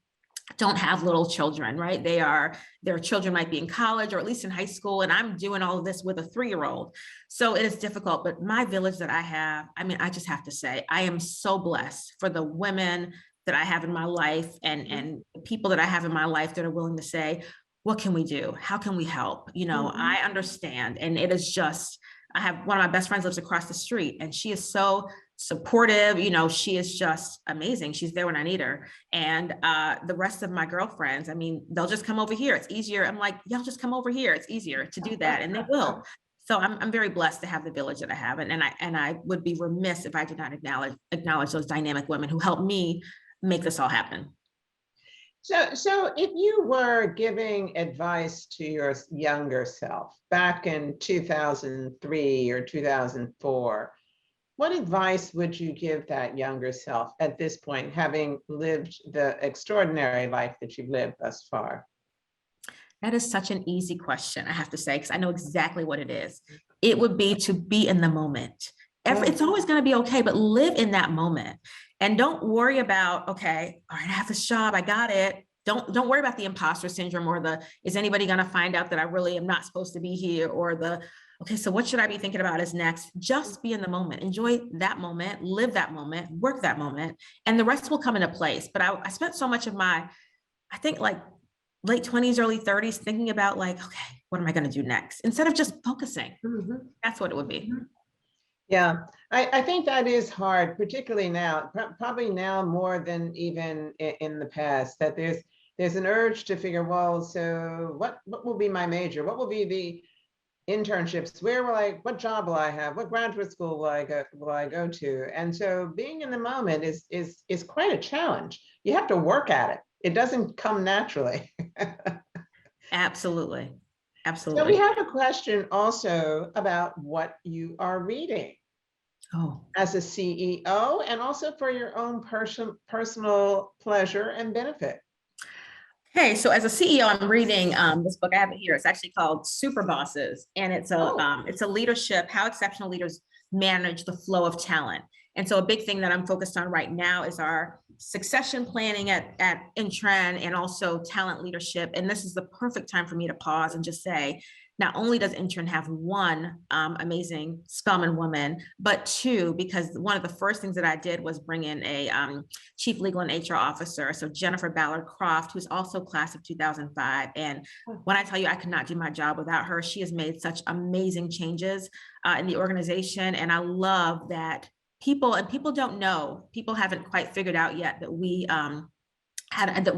don't have little children, right? Their children might be in college or at least in high school. And I'm doing all of this with a 3-year-old. So it is difficult, but my village that I have, I just have to say, I am so blessed for the women that I have in my life and the people that I have in my life that are willing to say, what can we do? How can we help? I understand. And it is just, I have one of my best friends lives across the street, and she is so supportive. She is just amazing. She's there when I need her. And the rest of my girlfriends, they'll just come over here. It's easier. I'm like, y'all just come over here. It's easier to do that. And they will. So I'm very blessed to have the village that I have. And I would be remiss if I did not acknowledge those dynamic women who helped me make this all happen. So if you were giving advice to your younger self back in 2003 or 2004, what advice would you give that younger self at this point, having lived the extraordinary life that you've lived thus far? That is such an easy question, I have to say, because I know exactly what it is. It would be to be in the moment It's always going to be okay, but live in that moment and don't worry about, okay, all right, I have this job, I got it. Don't worry about the imposter syndrome or is anybody going to find out that I really am not supposed to be here, or okay, so what should I be thinking about is next? Just be in the moment, enjoy that moment, live that moment, work that moment, and the rest will come into place. But I spent so much of I think like late 20s, early 30s, thinking about like, okay, what am I going to do next? Instead of just focusing. That's what it would be. Yeah, I think that is hard, particularly now, probably now more than even in the past, that there's an urge to figure, well, so what will be my major? What will be the internships? What job will I have? What graduate school will I go to? And so being in the moment is quite a challenge. You have to work at it. It doesn't come naturally. Absolutely. So we have a question also about what you are reading as a CEO, and also for your own personal pleasure and benefit. Okay, so as a CEO, I'm reading this book. I have it here. It's actually called Super Bosses, and it's a leadership, how exceptional leaders manage the flow of talent. And so a big thing that I'm focused on right now is our succession planning at INTREN, and also talent leadership. And this is the perfect time for me to pause and just say, not only does INTREN have one amazing Spelman woman, but two, because one of the first things that I did was bring in a chief legal and HR officer. So Jennifer Ballard Croft, who's also class of 2005. And when I tell you I could not do my job without her, she has made such amazing changes in the organization. And I love that people don't know, people haven't quite figured out yet that we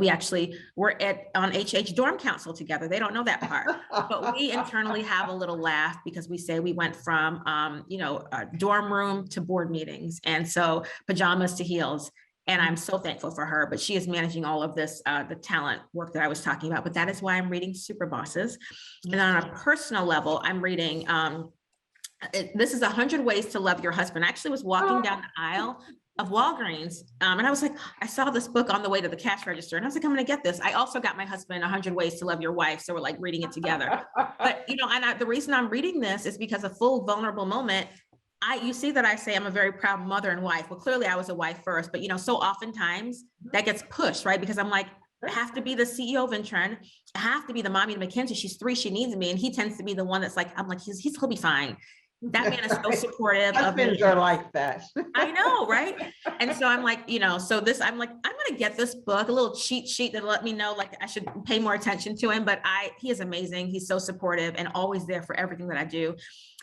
actually were on HH dorm council together. They don't know that part, but we internally have a little laugh because we say we went from, a dorm room to board meetings. And so pajamas to heels. And I'm so thankful for her, but she is managing all of this, the talent work that I was talking about, but that is why I'm reading Super Bosses. And on a personal level, I'm reading, this is 100 Ways to Love Your Husband. I actually was walking down the aisle of Walgreens. And I was like, I saw this book on the way to the cash register, and I was like, I'm going to get this. I also got my husband 100 Ways to Love Your Wife. So we're like reading it together. But, the reason I'm reading this is because a full vulnerable moment, you see that I say I'm a very proud mother and wife. Well, clearly I was a wife first, but, so oftentimes that gets pushed, right? Because I'm like, I have to be the CEO of INTREN. I have to be the mommy to Mackenzie. She's 3, she needs me. And he tends to be the one that's like, I'm like, he'll be fine. That man is so supportive of me. Husbands are like that. I know, right? And so I'm like, I'm like, I'm going to get this book, a little cheat sheet that'll let me know, like, I should pay more attention to him. But he is amazing. He's so supportive and always there for everything that I do.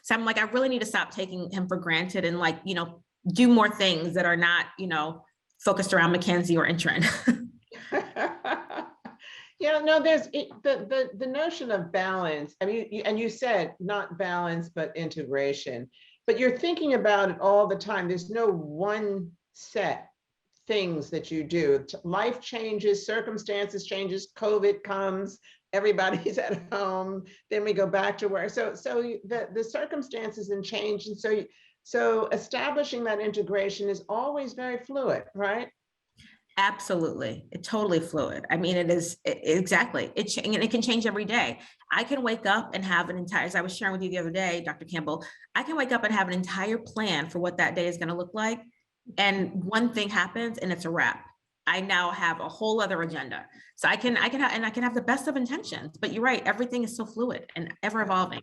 So I'm like, I really need to stop taking him for granted and do more things that are not, focused around Mackenzie or INTREN. There's the notion of balance. I mean, and you said not balance, but integration, but you're thinking about it all the time. There's no one set things that you do. Life changes, circumstances changes, COVID comes, everybody's at home, then we go back to work. So the circumstances and change. And so establishing that integration is always very fluid, right? Absolutely. It's totally fluid. I mean, it is exactly. It can change every day. I can wake up and have an entire, as I was sharing with you the other day, Dr. Campbell, I can wake up and have an entire plan for what that day is going to look like. And one thing happens and it's a wrap. I now have a whole other agenda. So I can have the best of intentions, but you're right. Everything is so fluid and ever evolving.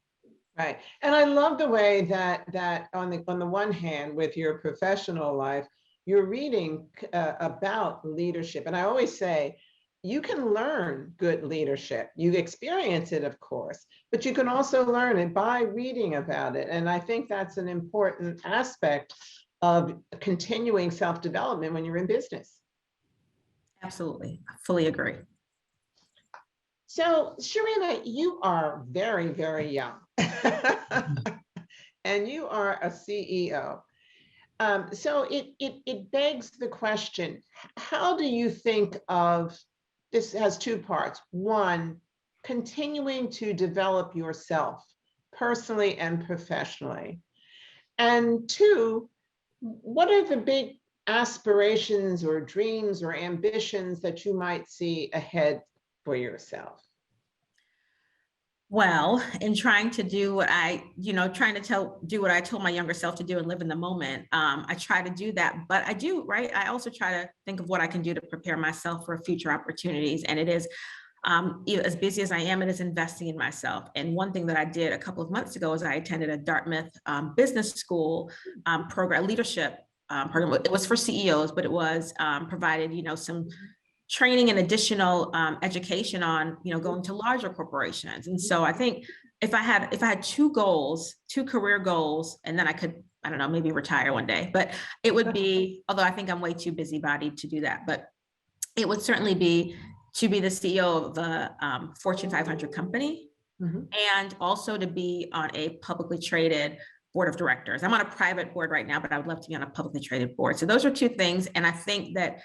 Right. And I love the way that on the one hand, with your professional life, you're reading about leadership. And I always say, you can learn good leadership. You experience it, of course, but you can also learn it by reading about it. And I think that's an important aspect of continuing self-development when you're in business. Absolutely. I fully agree. So, Sherina, you are very, very young and you are a CEO. So it begs the question, how do you think of, this has two parts. One, continuing to develop yourself personally and professionally. And two, what are the big aspirations or dreams or ambitions that you might see ahead for yourself? Well, in trying to do what do what I told my younger self to do and live in the moment, I try to do that, but I do, right? I also try to think of what I can do to prepare myself for future opportunities. And it is, as busy as I am, it is investing in myself. And one thing that I did a couple of months ago is I attended a Dartmouth business school program, leadership program. It was for CEOs, but it was provided, some training and additional education on, going to larger corporations. And so I think if I had two career goals, and then I could, I don't know, maybe retire one day, but it would be, although I think I'm way too busybodied to do that, but it would certainly be to be the CEO of a Fortune 500 company, and also to be on a publicly traded board of directors. I'm on a private board right now, but I would love to be on a publicly traded board. So those are two things. And I think that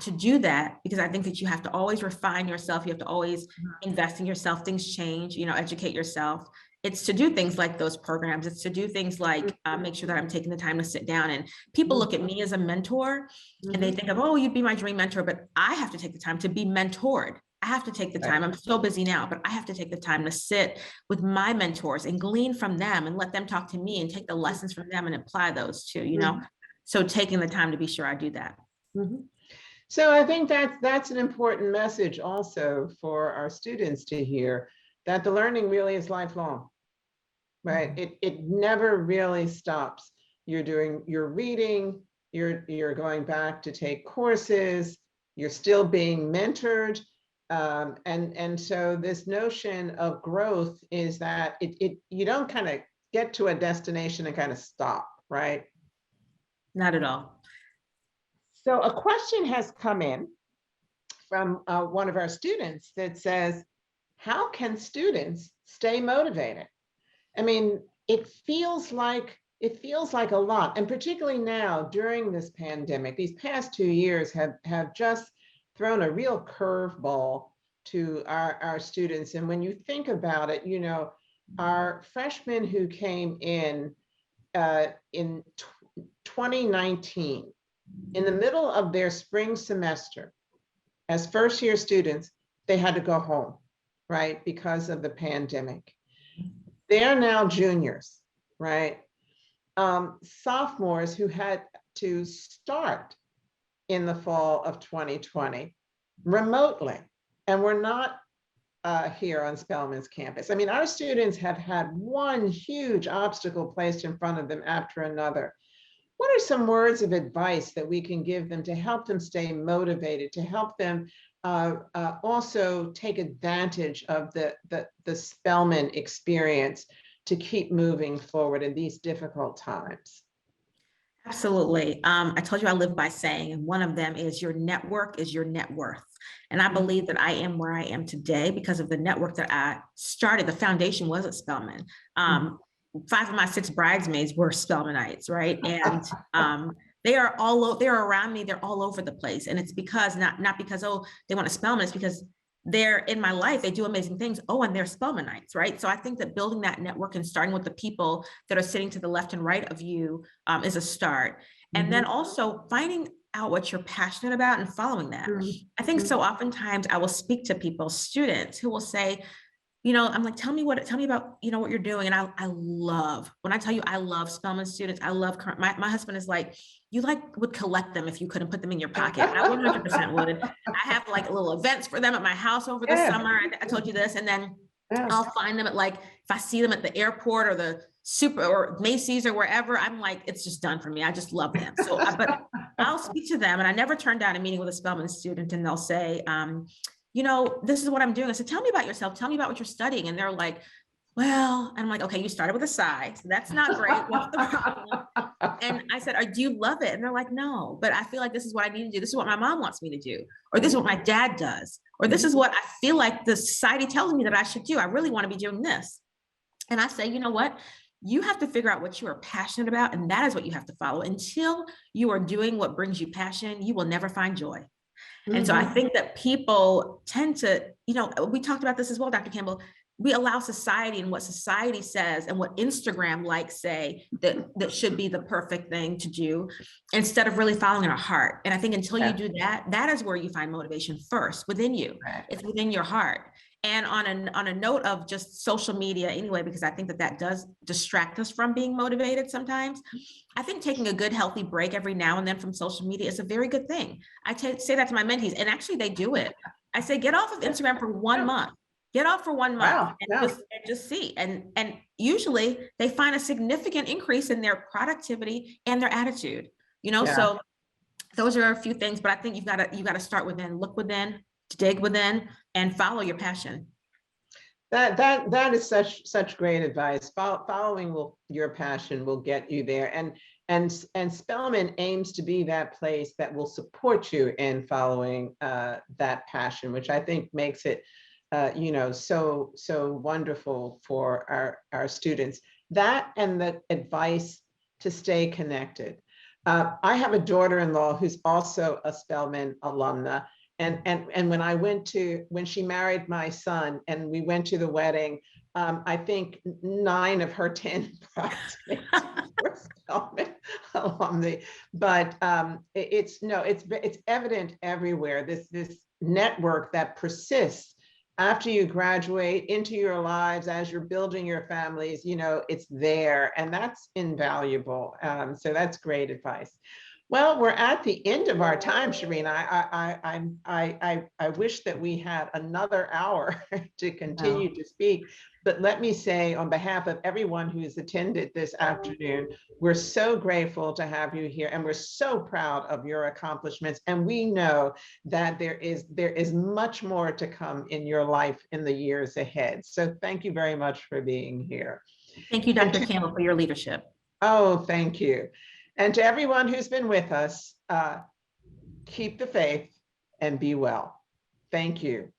to do that, because I think that you have to always refine yourself, you have to always invest in yourself, things change, educate yourself. It's to do things like those programs. It's to do things like make sure that I'm taking the time to sit down, and people look at me as a mentor and they think of, oh, you'd be my dream mentor, but I have to take the time to be mentored. I have to take the time. I'm so busy now, but I have to take the time to sit with my mentors and glean from them and let them talk to me and take the lessons from them and apply those too, So taking the time to be sure I do that. So I think that's an important message also for our students to hear, that the learning really is lifelong, right? It never really stops. You're reading, you're going back to take courses, you're still being mentored. And so this notion of growth is that you don't kind of get to a destination and kind of stop, right? Not at all. So a question has come in from one of our students that says, how can students stay motivated? I mean, it feels like a lot, and particularly now during this pandemic, these past 2 years have just thrown a real curveball to our students. And when you think about it, our freshmen who came in 2019, in the middle of their spring semester, as first-year students, they had to go home, right, because of the pandemic. They are now juniors, right? Sophomores who had to start in the fall of 2020 remotely, and we're not here on Spelman's campus. I mean, our students have had one huge obstacle placed in front of them after another. What are some words of advice that we can give them to help them stay motivated, to help them also take advantage of the Spelman experience to keep moving forward in these difficult times? Absolutely. I told you I live by saying, and one of them is your network is your net worth. And I believe that I am where I am today because of the network that I started. The foundation was at Spelman. 5 of my 6 bridesmaids were Spelmanites, right? And they're around me, they're all over the place. And it's because not because, oh, they want a Spelman, it's because they're in my life, they do amazing things. Oh, and they're Spelmanites, right? So I think that building that network and starting with the people that are sitting to the left and right of you is a start. And then also finding out what you're passionate about and following that. I think so oftentimes I will speak to people, students who will say, I'm like, tell me about, what you're doing. And I love, when I tell you, I love Spelman students. I love, my husband is like, you would collect them if you couldn't put them in your pocket. I 100% would. I have like little events for them at my house over the summer. I told you this. And then I'll find them at if I see them at the airport or the or Macy's or wherever, I'm like, it's just done for me. I just love them. So, but I'll speak to them, and I never turn down a meeting with a Spelman student, and they'll say, this is what I'm doing. I said, tell me about yourself. Tell me about what you're studying. And they're like, well, and I'm like, okay, you started with a sigh. So that's not great. What's the problem? And I said, do you love it? And they're like, no, but I feel like this is what I need to do. This is what my mom wants me to do. Or this is what my dad does. Or this is what I feel like the society tells me that I should do. I really want to be doing this. And I say, you know what? You have to figure out what you are passionate about. And that is what you have to follow. Until you are doing what brings you passion, you will never find joy. And so I think that people tend to, we talked about this as well, Dr. Campbell, we allow society and what society says and what Instagram likes say that should be the perfect thing to do instead of really following our heart. And I think until you do that, that is where you find motivation first within you. Right. It's within your heart. And on a note of just social media anyway, because I think that does distract us from being motivated sometimes, I think taking a good healthy break every now and then from social media is a very good thing. I say that to my mentees, and actually they do it. I say, get off of Instagram for 1 month. Get off for 1 month. Wow, and yeah. just see. And usually they find a significant increase in their productivity and their attitude. Yeah. So those are a few things, but I think you gotta start within, look within, dig within, and follow your passion. That is such great advice. Following your passion will get you there, and Spelman aims to be that place that will support you in following that passion, which I think makes it so wonderful for our students. That and the advice to stay connected. I have a daughter-in-law who's also a Spelman alumna. And when she married my son and we went to the wedding, I think 9 of her 10 bridesmaids were Spelman alumni. But it's evident everywhere. This network that persists after you graduate into your lives, as you're building your families, it's there, and that's invaluable. So that's great advice. Well, we're at the end of our time, Sherina. I wish that we had another hour to continue to speak, but let me say on behalf of everyone who's attended this afternoon, we're so grateful to have you here, and we're so proud of your accomplishments. And we know that there is much more to come in your life in the years ahead. So thank you very much for being here. Thank you, Dr. Campbell, for your leadership. Oh, thank you. And to everyone who's been with us, keep the faith and be well. Thank you.